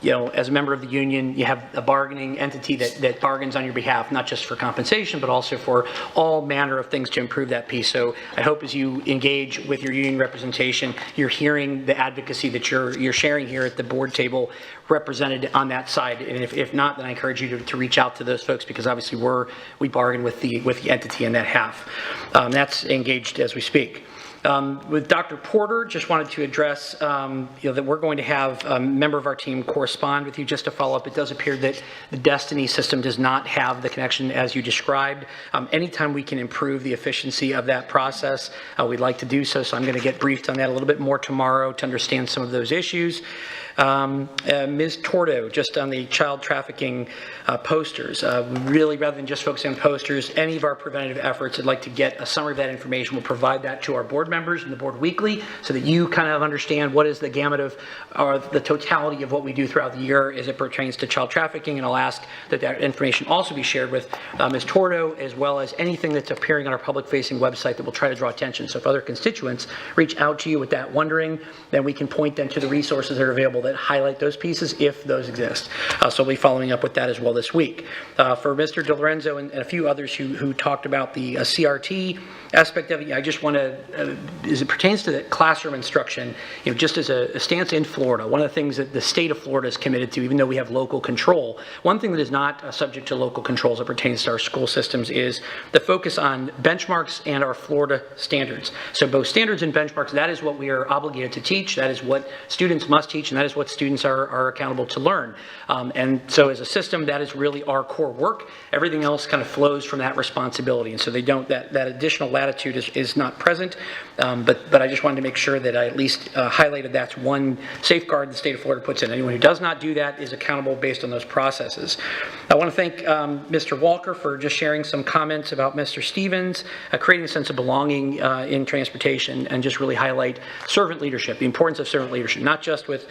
as a member of the union, you have a bargaining entity that bargains on your behalf, not just for compensation, but also for all manner of things to improve that piece. So I hope as you engage with your union representation, you're hearing the advocacy that you're sharing here at the board table represented on that side. And if not, then I encourage you to reach out to those folks, because obviously we bargain with the entity in that half. That's engaged as we speak. With Dr. Porter, just wanted to address that we're going to have a member of our team correspond with you just to follow up. It does appear that the Destiny system does not have the connection as you described. Anytime we can improve the efficiency of that process, we'd like to do so. So I'm going to get briefed on that a little bit more tomorrow to understand some of those issues. Ms. Tordo, just on the child trafficking posters, really, rather than just focusing on posters, any of our preventative efforts, I'd like to get a summary of that information. We'll provide that to our board members and the board weekly so that you kind of understand what is the gamut of, or the totality of what we do throughout the year as it pertains to child trafficking. And I'll ask that that information also be shared with Ms. Tordo, as well as anything that's appearing on our public-facing website that will try to draw attention. So if other constituents reach out to you with that wondering, then we can point them to the resources that are available that highlight those pieces if those exist. So we'll be following up with that as well this week. For Mr. DiLorenzo and a few others who talked about the CRT aspect of it, I just want to, as it pertains to the classroom instruction, just as a stance in Florida, one of the things that the state of Florida is committed to, even though we have local control, one thing that is not subject to local controls that pertains to our school systems is the focus on benchmarks and our Florida standards. So both standards and benchmarks, that is what we are obligated to teach, that is what students must teach, and that is what students are accountable to learn. And so as a system, that is really our core work. Everything else kind of flows from that responsibility. And so they don't, that additional latitude is not present. But I just wanted to make sure that I at least highlighted that's one safeguard the state of Florida puts in. Anyone who does not do that is accountable based on those processes. I want to thank Mr. Walker for just sharing some comments about Mr. Stevens, creating a sense of belonging in transportation, and just really highlight servant leadership, the importance of servant leadership, not just with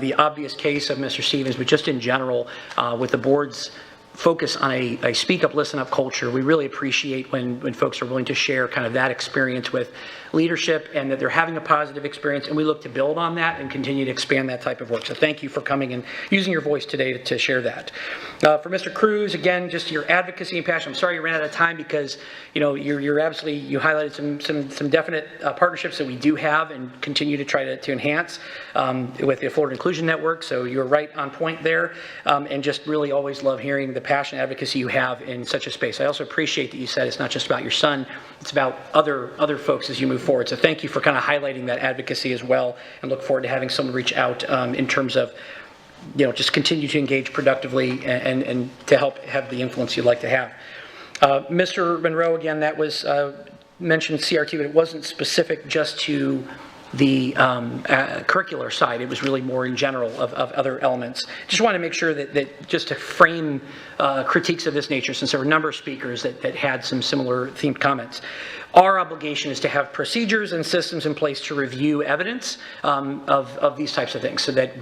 the obvious case of Mr. Stevens, but just in general with the board's focus on a speak up, listen up culture. We really appreciate when folks are willing to share kind of that experience with leadership and that they're having a positive experience, and we look to build on that and continue to expand that type of work. So thank you for coming and using your voice today to share that. For Mr. Cruz, again, just your advocacy and passion. I'm sorry you ran out of time because, you know, you're absolutely, you highlighted some definite partnerships that we do have and continue to try to enhance with the Florida Inclusion Network. So you're right on point there, and just really always love hearing the passion and advocacy you have in such a space. I also appreciate that you said it's not just about your son, it's about other folks as you move forward. So thank you for kind of highlighting that advocacy as well, and look forward to having someone reach out in terms of, you know, just continue to engage productively and to help have the influence you'd like to have. Mr. Monroe, again, that was mentioned CRT, but it wasn't specific just to the curricular side. It was really more in general of other elements. Just want to make sure that just to frame critiques of this nature, since there were a number of speakers that had some similar themed comments. Our obligation is to have procedures and systems in place to review evidence of these types of things, so that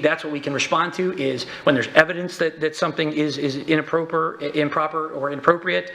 that's what we can respond to is when there's evidence that something is improper or inappropriate.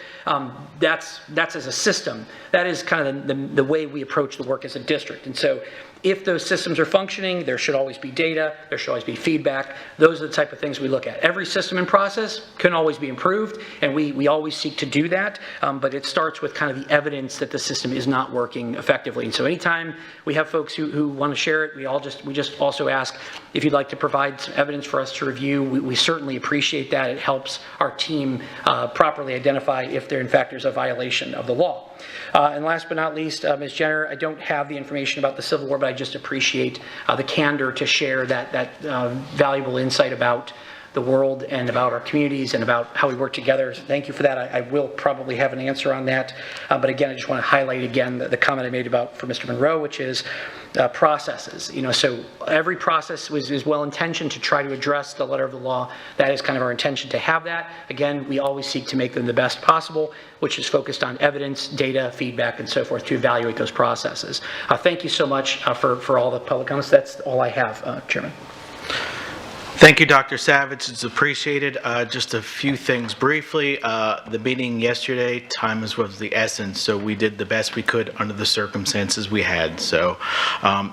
That's as a system. That is kind of the way we approach the work as a district. And so if those systems are functioning, there should always be data, there should always be feedback. Those are the type of things we look at. Every system and process can always be improved, and we always seek to do that, but it starts with kind of the evidence that the system is not working effectively. And so anytime we have folks who want to share it, we just also ask if you'd like to provide some evidence for us to review. We certainly appreciate that. It helps our team properly identify if there in fact there's a violation of the law. And last but not least, Ms. Jenner, I don't have the information about the Civil War, but I just appreciate the candor to share that valuable insight about the world and about our communities and about how we work together. So thank you for that. I will probably have an answer on that. But again, I just want to highlight again the comment I made for Mr. Monroe, which is processes. You know, so every process is well intentioned to try to address the letter of the law. That is kind of our intention to have that. Again, we always seek to make them the best possible, which is focused on evidence, data, feedback, and so forth to evaluate those processes. Thank you so much for all the public comments. That's all I have, Chairman. Thank you, Dr. Savage. It's appreciated. Just a few things briefly. The meeting yesterday, time was the essence, so we did the best we could under the circumstances we had. So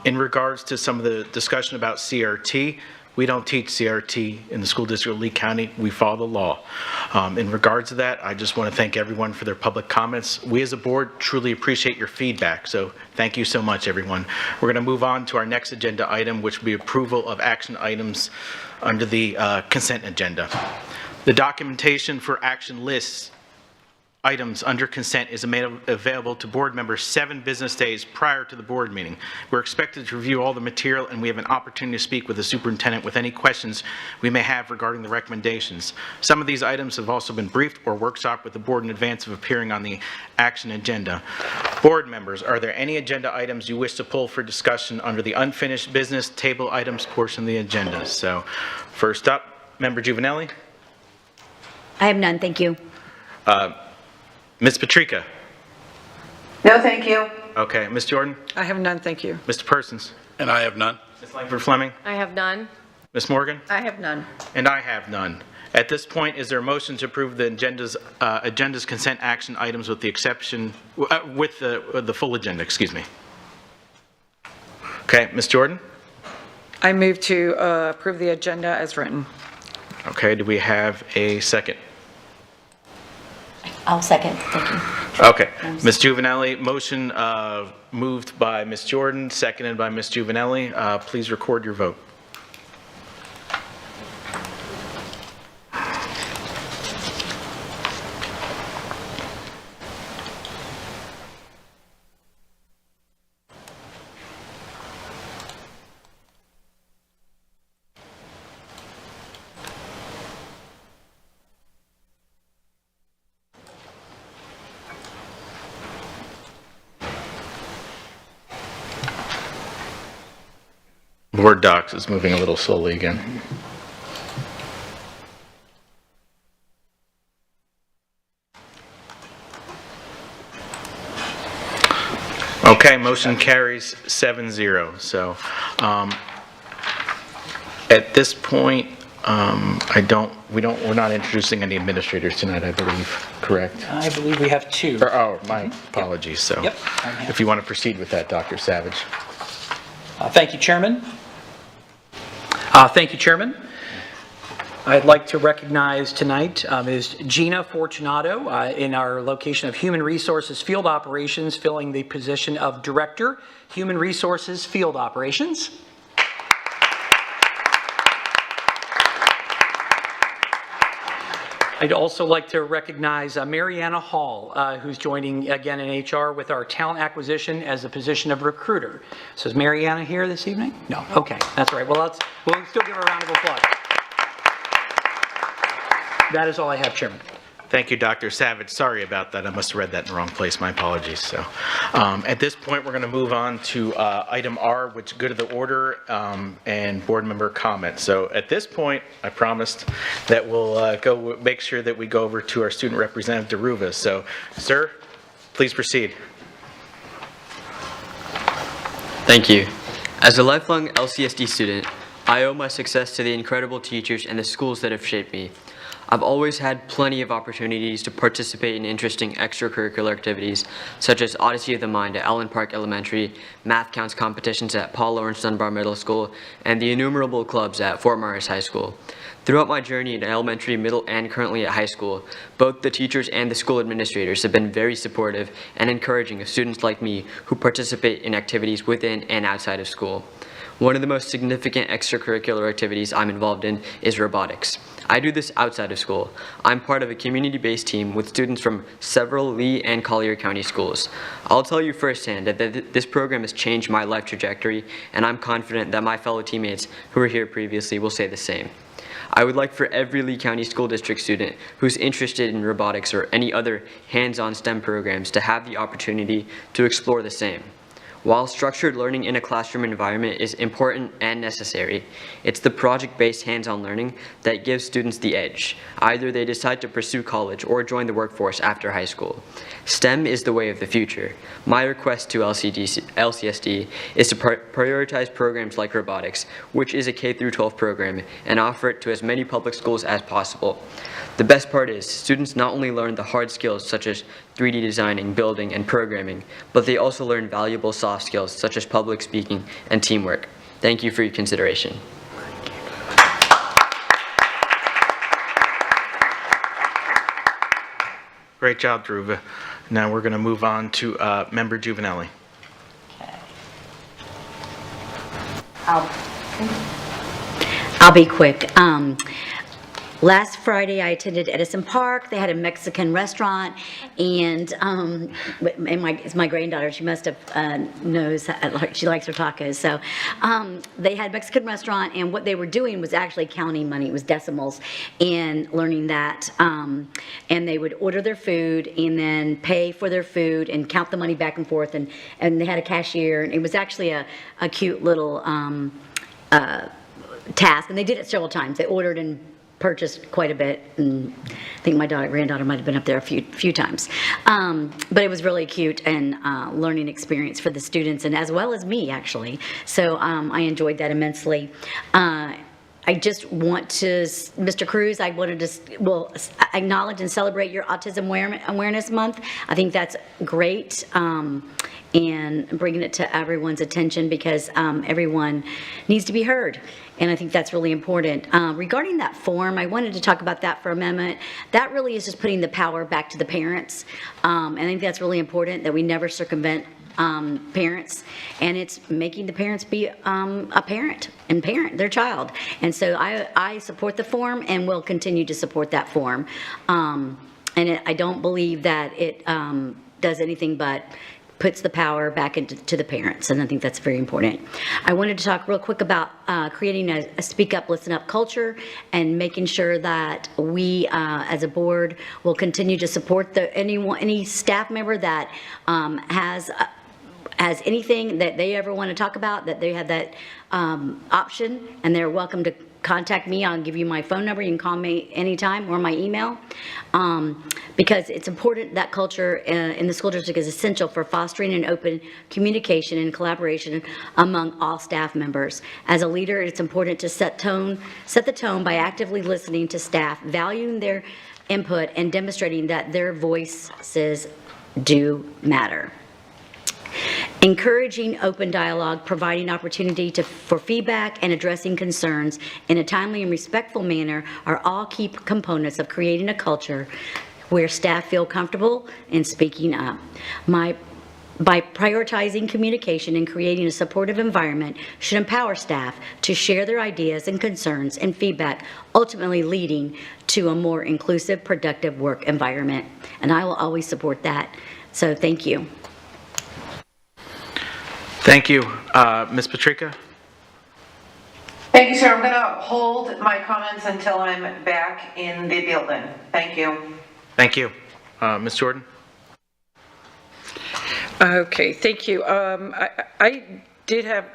in regards to some of the discussion about CRT, we don't teach CRT in the school district of Lee County. We follow the law. In regards to that, I just want to thank everyone for their public comments. We as a board truly appreciate your feedback, so thank you so much, everyone. We're going to move on to our next agenda item, which will be approval of action items under the consent agenda. The documentation for action lists items under consent is made available to board members 7 business days prior to the board meeting. We're expected to review all the material, and we have an opportunity to speak with the superintendent with any questions we may have regarding the recommendations. Some of these items have also been briefed or workshopped with the board in advance of appearing on the action agenda. Board members, are there any agenda items you wish to pull for discussion under the unfinished business table items portion of the agenda? So first up, Member Juvenelli. I have none, thank you. Ms. Patrica? No, thank you. Okay. Ms. Jordan? I have none, thank you. Mr. Persons? And I have none. Ms. Langford Fleming? I have none. Ms. Morgan? I have none. And I have none. At this point, is there a motion to approve the agenda's consent action items with the exception, with the full agenda, excuse me? Okay. Ms. Jordan? I move to approve the agenda as written. Okay. Do we have a second? I'll second, thank you. Okay. Ms. Juvenelli, motion moved by Ms. Jordan, seconded by Ms. Juvenelli. Please record your vote. Board docs is moving a little slowly again. Okay, motion carries 7-0. So at this point, We're not introducing any administrators tonight, I believe, correct? I believe we have two. My apologies, so. Yep. If you want to proceed with that, Dr. Savage. Thank you, Chairman. Thank you, Chairman. I'd like to recognize tonight Ms. Gina Fortunato in our location of Human Resources Field Operations, filling the position of Director, Human Resources Field Operations. I'd also like to recognize Mariana Hall, who's joining again in HR with our talent acquisition as the position of recruiter. So is Mariana here this evening? No. Okay, that's right. Well, we'll still give her a round of applause. That is all I have, Chairman. Thank you, Dr. Savage. Sorry about that. I must have read that in the wrong place. My apologies. So, at this point, we're going to move on to item R, which go to the order and board member comments. So, at this point, I promised that we'll go make sure that we go over to our student representative, DeRuva. So, sir, please proceed. Thank you. As a lifelong LCSD student, I owe my success to the incredible teachers and the schools that have shaped me. I've always had plenty of opportunities to participate in interesting extracurricular activities, such as Odyssey of the Mind at Allen Park Elementary, math counts competitions at Paul Lawrence Dunbar Middle School, and the innumerable clubs at Fort Myers High School. Throughout my journey in elementary, middle, and currently at high school, both the teachers and the school administrators have been very supportive and encouraging of students like me who participate in activities within and outside of school. One of the most significant extracurricular activities I'm involved in is robotics. I do this outside of school. I'm part of a community-based team with students from several Lee and Collier County schools. I'll tell you firsthand that this program has changed my life trajectory, and I'm confident that my fellow teammates who were here previously will say the same. I would like for every Lee County School District student who's interested in robotics or any other hands-on STEM programs to have the opportunity to explore the same. While structured learning in a classroom environment is important and necessary, it's the project-based hands-on learning that gives students the edge. Either they decide to pursue college or join the workforce after high school. STEM is the way of the future. My request to LCSD is to prioritize programs like robotics, which is a K-12 program, and offer it to as many public schools as possible. The best part is, students not only learn the hard skills such as 3D designing, building, and programming, but they also learn valuable soft skills such as public speaking and teamwork. Thank you for your consideration. Great job, DeRuva. Now we're going to move on to Member Juvenelli. I'll be quick. Last Friday, I attended Edison Park. They had a Mexican restaurant, and it's my granddaughter. She must have knows she likes her tacos. So they had a Mexican restaurant, and what they were doing was actually counting money. It was decimals, and learning that. And they would order their food and then pay for their food and count the money back and forth. And they had a cashier, and it was actually a cute little task. And they did it several times. They ordered and purchased quite a bit, and I think my granddaughter might have been up there a few times. But it was really cute and learning experience for the students, and as well as me, actually. So I enjoyed that immensely. I just want to, Mr. Cruz, I wanted to acknowledge and celebrate your Autism Awareness Month. I think that's great, and bringing it to everyone's attention, because everyone needs to be heard. And I think that's really important. Regarding that form, I wanted to talk about that for a moment. That really is just putting the power back to the parents. I think that's really important, that we never circumvent parents, and it's making the parents be a parent and parent their child. And so I support the form and will continue to support that form. And I don't believe that it does anything but puts the power back into the parents, and I think that's very important. I wanted to talk real quick about creating a speak up, listen up culture, and making sure that we as a board will continue to support any staff member that has anything that they ever want to talk about, that they have that option, and they're welcome to contact me. I'll give you my phone number. You can call me anytime, or my email, because it's important that culture in the school district is essential for fostering an open communication and collaboration among all staff members. As a leader, it's important to set the tone by actively listening to staff, valuing their input, and demonstrating that their voices do matter. Encouraging open dialogue, providing opportunity for feedback, and addressing concerns in a timely and respectful manner are all key components of creating a culture where staff feel comfortable in speaking up. By prioritizing communication and creating a supportive environment should empower staff to share their ideas and concerns and feedback, ultimately leading to a more inclusive, productive work environment. And I will always support that. So thank you. Thank you. Ms. Patrica? Thank you, sir. I'm going to hold my comments until I'm back in the building. Thank you. Thank you. Ms. Jordan? Okay, thank you. I did have,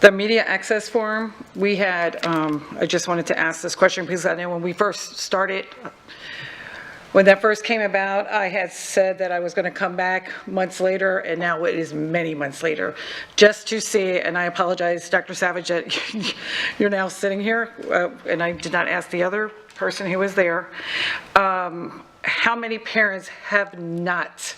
the media access form, we had, I just wanted to ask this question because I know when we first started, when that first came about, I had said that I was going to come back months later, and now it is many months later, just to see, and I apologize, Dr. Savage, that you're now sitting here, and I did not ask the other person who was there, how many parents have not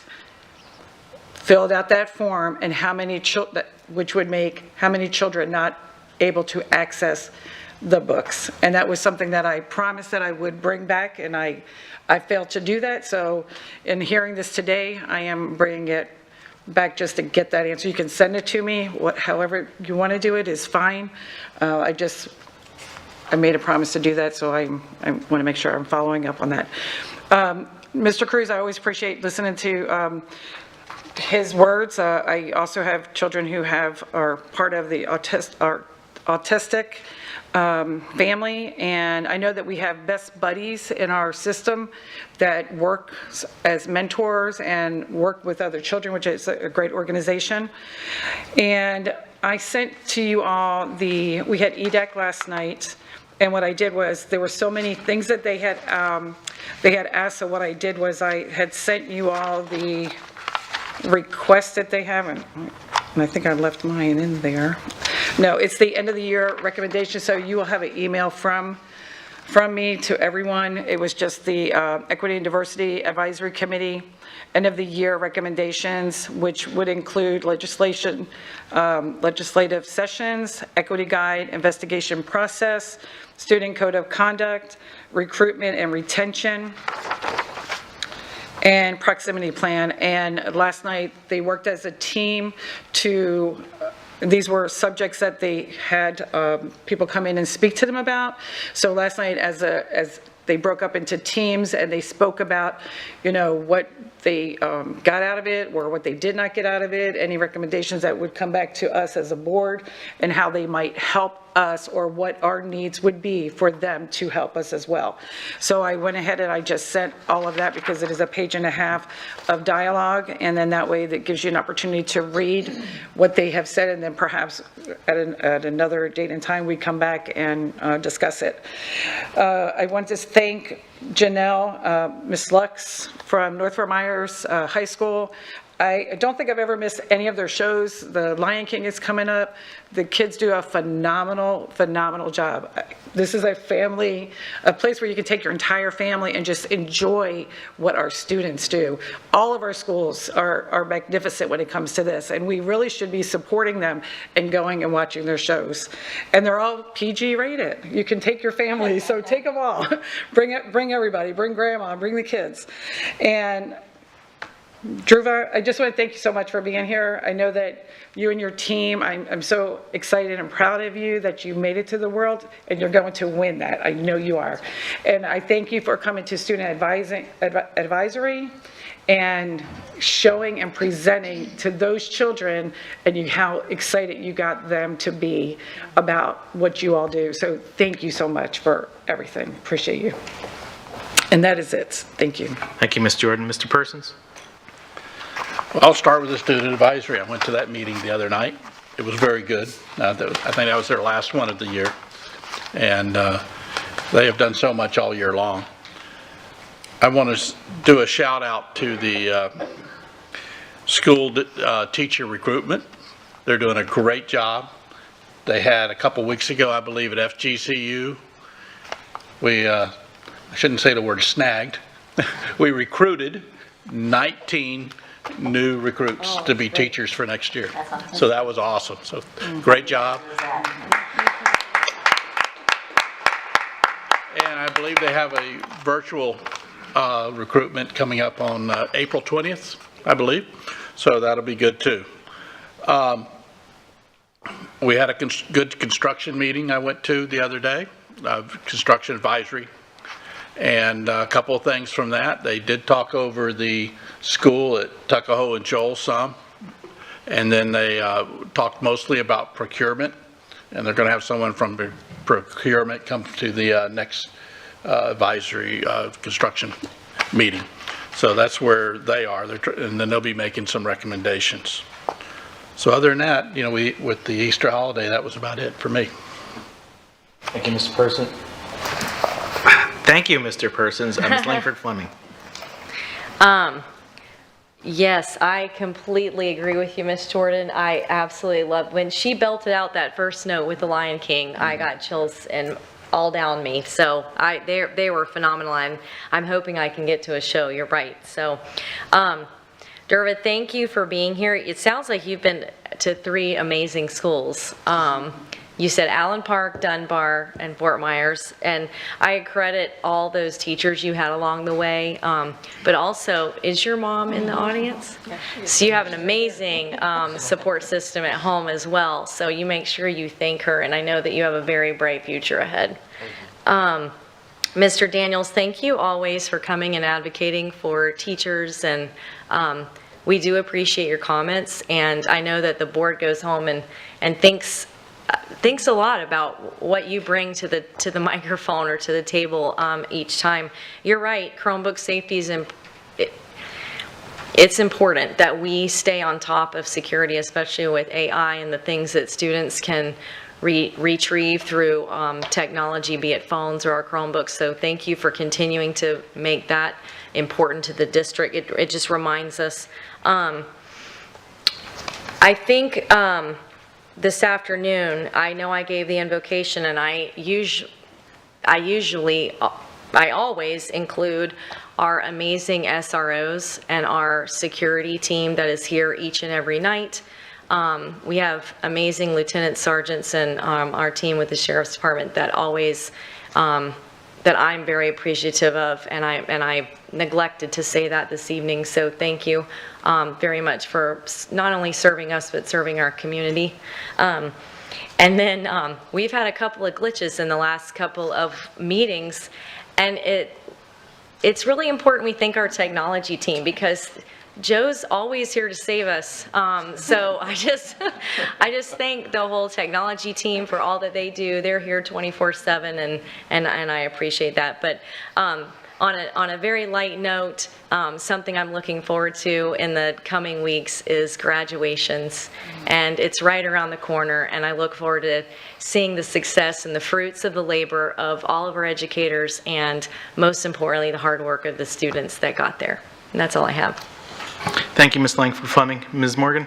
filled out that form, and how many children, which would make how many children not able to access the books. And that was something that I promised that I would bring back, and I failed to do that. So in hearing this today, I am bringing it back just to get that answer. You can send it to me, however you want to do it is fine. I made a promise to do that, so I want to make sure I'm following up on that. Mr. Cruz, I always appreciate listening to his words. I also have children who are part of the autistic family, and I know that we have best buddies in our system that work as mentors and work with other children, which is a great organization. And I sent to you all we had EDAC last night, and what I did was there were so many things that they had asked, so what I did was I had sent you all the requests that they have, and I think I left mine in there. No, it's the end of the year recommendation, so you will have an email from me to everyone. It was just the Equity and Diversity Advisory Committee end of the year recommendations, which would include legislative sessions, equity guide, investigation process, student code of conduct, recruitment and retention, and proximity plan. And last night they worked as a team these were subjects that they had people come in and speak to them about. So last night as they broke up into teams and they spoke about, what they got out of it or what they did not get out of it, any recommendations that would come back to us as a board, and how they might help us or what our needs would be for them to help us as well. So I went ahead and I just sent all of that because it is a page and a half of dialogue, and then that way that gives you an opportunity to read what they have said, and then perhaps at another date and time we come back and discuss it. I want to thank Janelle, Ms. Lux from North Fort Myers High School. I don't think I've ever missed any of their shows. The Lion King is coming up. The kids do a phenomenal job. This is a place where you can take your entire family and just enjoy what our students do. All of our schools are magnificent when it comes to this, and we really should be supporting them and going and watching their shows. And they're all PG rated. You can take your family, so take them all. Bring everybody, bring grandma, bring the kids. And Dhruva, I just want to thank you so much for being here. I know that you and your team, I'm so excited and proud of you that you made it to the world, and you're going to win that. I know you are. And I thank you for coming to Student Advisory and showing and presenting to those children and how excited you got them to be about what you all do. So thank you so much for everything. Appreciate you. And that is it. Thank you. Thank you, Ms. Jordan. Mr. Persons? Well, I'll start with the student advisory. I went to that meeting the other night. It was very good. I think that was their last one of the year. And they have done so much all year long. I want to do a shout out to the school teacher recruitment. They're doing a great job. They had a couple weeks ago, I believe, at FGCU. I shouldn't say the word snagged. We recruited 19 new recruits to be teachers for next year. So that was awesome. So great job. And I believe they have a virtual recruitment coming up on April 20th, I believe. So that'll be good too. We had a good construction meeting I went to the other day, construction advisory. And a couple of things from that. They did talk over the school at Tuckahoe and Joel some. And then they talked mostly about procurement. And they're going to have someone from procurement come to the next advisory construction meeting. So that's where they are. And then they'll be making some recommendations. So other than that, you know, with the Easter holiday, that was about it for me. Thank you, Mr. Person. Thank you, Mr. Persons. Ms. Langford Fleming. Yes, I completely agree with you, Ms. Jordan. I absolutely love, when she belted out that first note with the Lion King, I got chills and all down me. So they were phenomenal. I'm hoping I can get to a show. You're right. So, Derva, thank you for being here. It sounds like you've been to 3 amazing schools. You said Allen Park, Dunbar, and Fort Myers, and I credit all those teachers you had along the way, but also, is your mom in the audience? So you have an amazing support system at home as well, so you make sure you thank her, and I know that you have a very bright future ahead. Mr. Daniels, thank you always for coming and advocating for teachers, and we do appreciate your comments, and I know that the board goes home and thinks a lot about what you bring to the microphone or to the table each time. You're right, Chromebook safety is it's important that we stay on top of security, especially with AI and the things that students can retrieve through technology, be it phones or our Chromebooks. So thank you for continuing to make that important to the district. It just reminds us. I think this afternoon, I know I gave the invocation, and I always include our amazing SROs and our security team that is here each and every night. We have amazing lieutenant sergeants and our team with the Sheriff's Department that always, that I'm very appreciative of, and I neglected to say that this evening, so thank you very much for not only serving us, but serving our community. And then we've had a couple of glitches in the last couple of meetings, and it's really important we thank our technology team, because Joe's always here to save us. So I just thank the whole technology team for all that they do. They're here 24/7, and I appreciate that. But on a very light note, something I'm looking forward to in the coming weeks is graduations, and it's right around the corner, and I look forward to seeing the success and the fruits of the labor of all of our educators, and most importantly, the hard work of the students that got there. And that's all I have. Thank you, Ms. Langford Fleming. Ms. Morgan?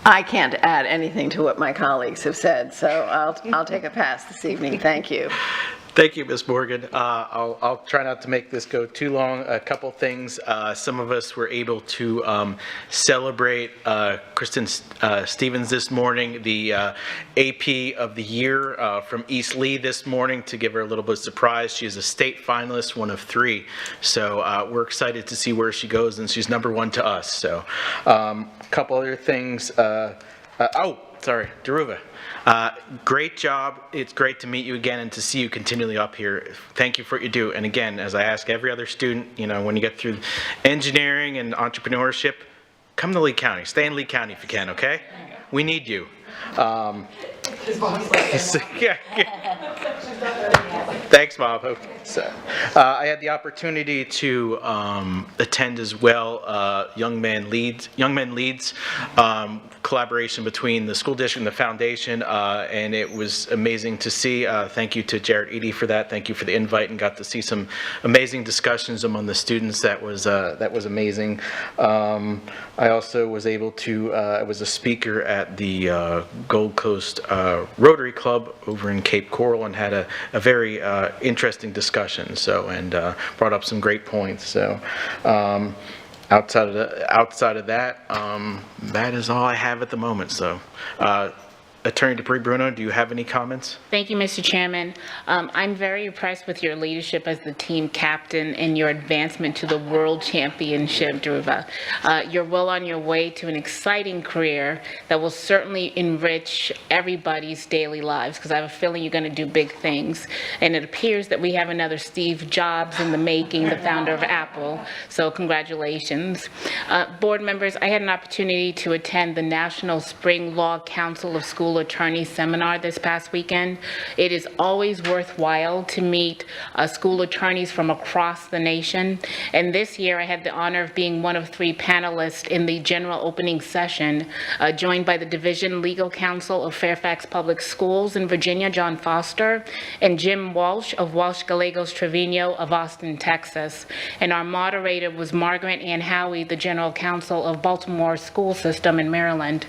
I can't add anything to what my colleagues have said, so I'll take a pass this evening. Thank you. Thank you, Ms. Morgan. I'll try not to make this go too long. A couple things. Some of us were able to celebrate Kristen Stevens this morning, the AP of the Year from East Lee this morning, to give her a little bit of surprise. She is a state finalist, one of 3. So we're excited to see where she goes, and she's #1 to us. So a couple other things. Daruva. Great job. It's great to meet you again and to see you continually up here. Thank you for what you do. And again, as I ask every other student, you know, when you get through engineering and entrepreneurship, come to Lee County. Stay in Lee County if you can, okay? We need you. Thanks, Bob. Okay. So, I had the opportunity to attend as well Young Men Leads collaboration between the school district and the foundation, and it was amazing to see. Thank you to Jared Eady for that. Thank you for the invite, and got to see some amazing discussions among the students. That was amazing. I also was able to, I was a speaker at the Gold Coast Rotary Club over in Cape Coral, and had a very interesting discussion. So, and brought up some great points. So. Outside of that, that is all I have at the moment. So, Attorney Dupree Bruno, do you have any comments? Thank you, Mr. Chairman. I'm very impressed with your leadership as the team captain and your advancement to the World Championship, Dhruva. You're well on your way to an exciting career that will certainly enrich everybody's daily lives, because I have a feeling you're going to do big things. And it appears that we have another Steve Jobs in the making, the founder of Apple. So congratulations. Board members, I had an opportunity to attend the National Spring Law Council of School Attorney Seminar this past weekend. It is always worthwhile to meet school attorneys from across the nation. And this year I had the honor of being one of 3 panelists in the general opening session, joined by the Division Legal Counsel of Fairfax Public Schools in Virginia, John Foster, and Jim Walsh of Walsh Gallegos Trevino of Austin, Texas. And our moderator was Margaret Ann Howie, the General Counsel of Baltimore School System in Maryland.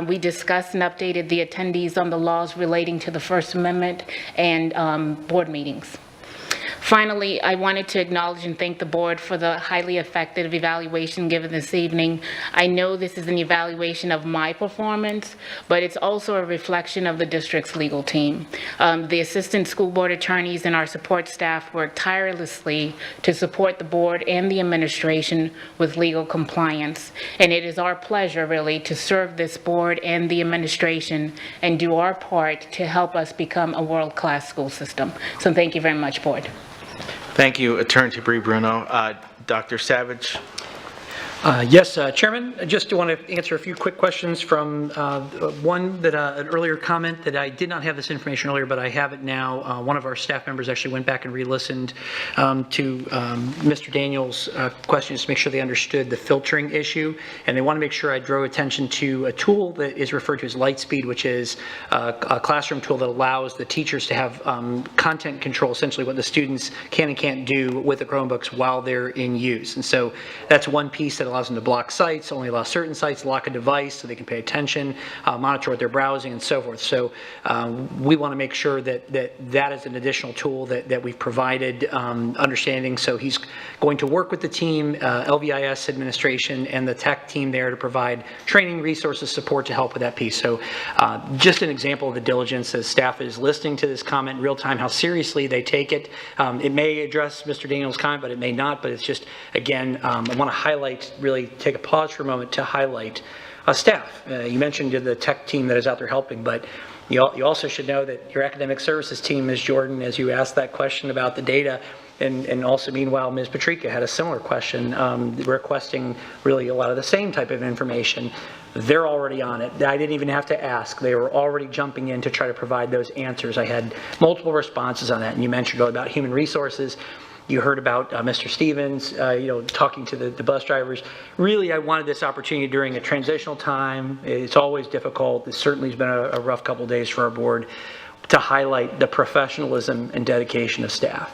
We discussed and updated the attendees on the laws relating to the First Amendment and board meetings. Finally, I wanted to acknowledge and thank the board for the highly effective evaluation given this evening. I know this is an evaluation of my performance, but it's also a reflection of the district's legal team. The assistant school board attorneys and our support staff worked tirelessly to support the board and the administration with legal compliance. And it is our pleasure, really, to serve this board and the administration and do our part to help us become a world-class school system. So thank you very much, board. Thank you, Attorney Dupree Bruno. Dr. Savage. Yes, Chairman, I just want to answer a few quick questions from one that an earlier comment that I did not have this information earlier, but I have it now. One of our staff members actually went back and re-listened to Mr. Daniels' questions to make sure they understood the filtering issue, and they want to make sure I drew attention to a tool that is referred to as Lightspeed, which is a classroom tool that allows the teachers to have content control, essentially what the students can and can't do with the Chromebooks while they're in use. And so that's one piece that allows them to block sites, only allow certain sites, lock a device so they can pay attention, monitor what they're browsing, and so forth. So we want to make sure that that is an additional tool that we've provided understanding. So he's going to work with the team, LVIS administration, and the tech team there to provide training, resources, support to help with that piece. So just an example of the diligence as staff is listening to this comment in real time, how seriously they take it. It may address Mr. Daniels' comment, but it may not. But it's just, again, I want to highlight, really take a pause for a moment to highlight staff. You mentioned the tech team that is out there helping, but you also should know that your academic services team, Ms. Jordan, as you asked that question about the data, and also meanwhile, Ms. Patrica had a similar question requesting really a lot of the same type of information. They're already on it. I didn't even have to ask. They were already jumping in to try to provide those answers. I had multiple responses on that, and you mentioned about human resources. You heard about Mr. Stevens, talking to the bus drivers. Really, I wanted this opportunity during a transitional time. It's always difficult. It certainly has been a rough couple of days for our board to highlight the professionalism and dedication of staff.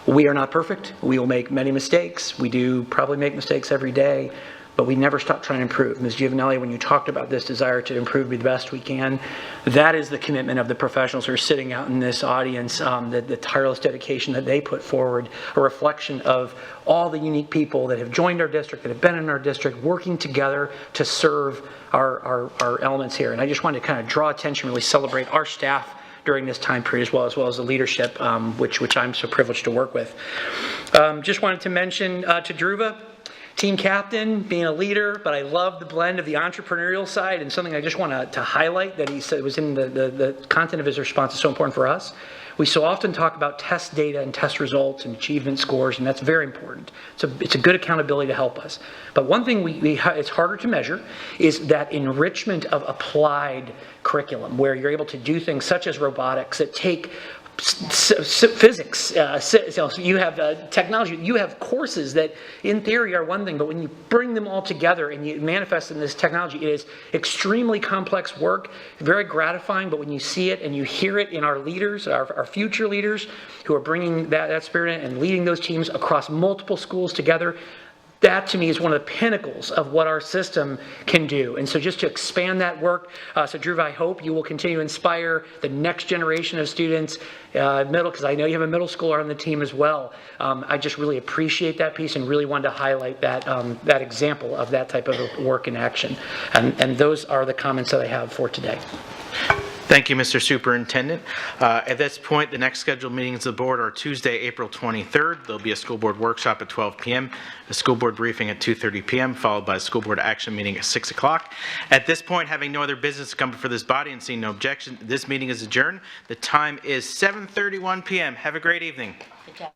We are not perfect. We will make many mistakes. We do probably make mistakes every day, but we never stop trying to improve. Ms. Giovanelli, when you talked about this desire to improve, be the best we can, that is the commitment of the professionals who are sitting out in this audience, the tireless dedication that they put forward, a reflection of all the unique people that have joined our district, that have been in our district, working together to serve our elements here. And I just wanted to kind of draw attention, really celebrate our staff during this time period, as well as the leadership, which I'm so privileged to work with. Just wanted to mention to Dhruva, team captain, being a leader, but I love the blend of the entrepreneurial side, and something I just want to highlight that he said was in the content of his response is so important for us. We so often talk about test data and test results and achievement scores, and that's very important. It's a good accountability to help us. But one thing it's harder to measure is that enrichment of applied curriculum, where you're able to do things such as robotics that take physics, you have technology, you have courses that in theory are one thing, but when you bring them all together and you manifest in this technology, it is extremely complex work, very gratifying, but when you see it and you hear it in our leaders, our future leaders who are bringing that spirit in and leading those teams across multiple schools together, that to me is one of the pinnacles of what our system can do. And so just to expand that work, so Drew, I hope you will continue to inspire the next generation of students, because I know you have a middle schooler on the team as well. I just really appreciate that piece and really wanted to highlight that, that example of that type of work in action. And those are the comments that I have for today. Thank you, Mr. Superintendent. At this point, the next scheduled meetings of the board are Tuesday, April 23rd. There'll be a school board workshop at 12 p.m., a school board briefing at 2:30 p.m., followed by a school board action meeting at 6 o'clock. At this point, having no other business to come before this body and seeing no objection, this meeting is adjourned. The time is 7:31 p.m. Have a great evening. Good job.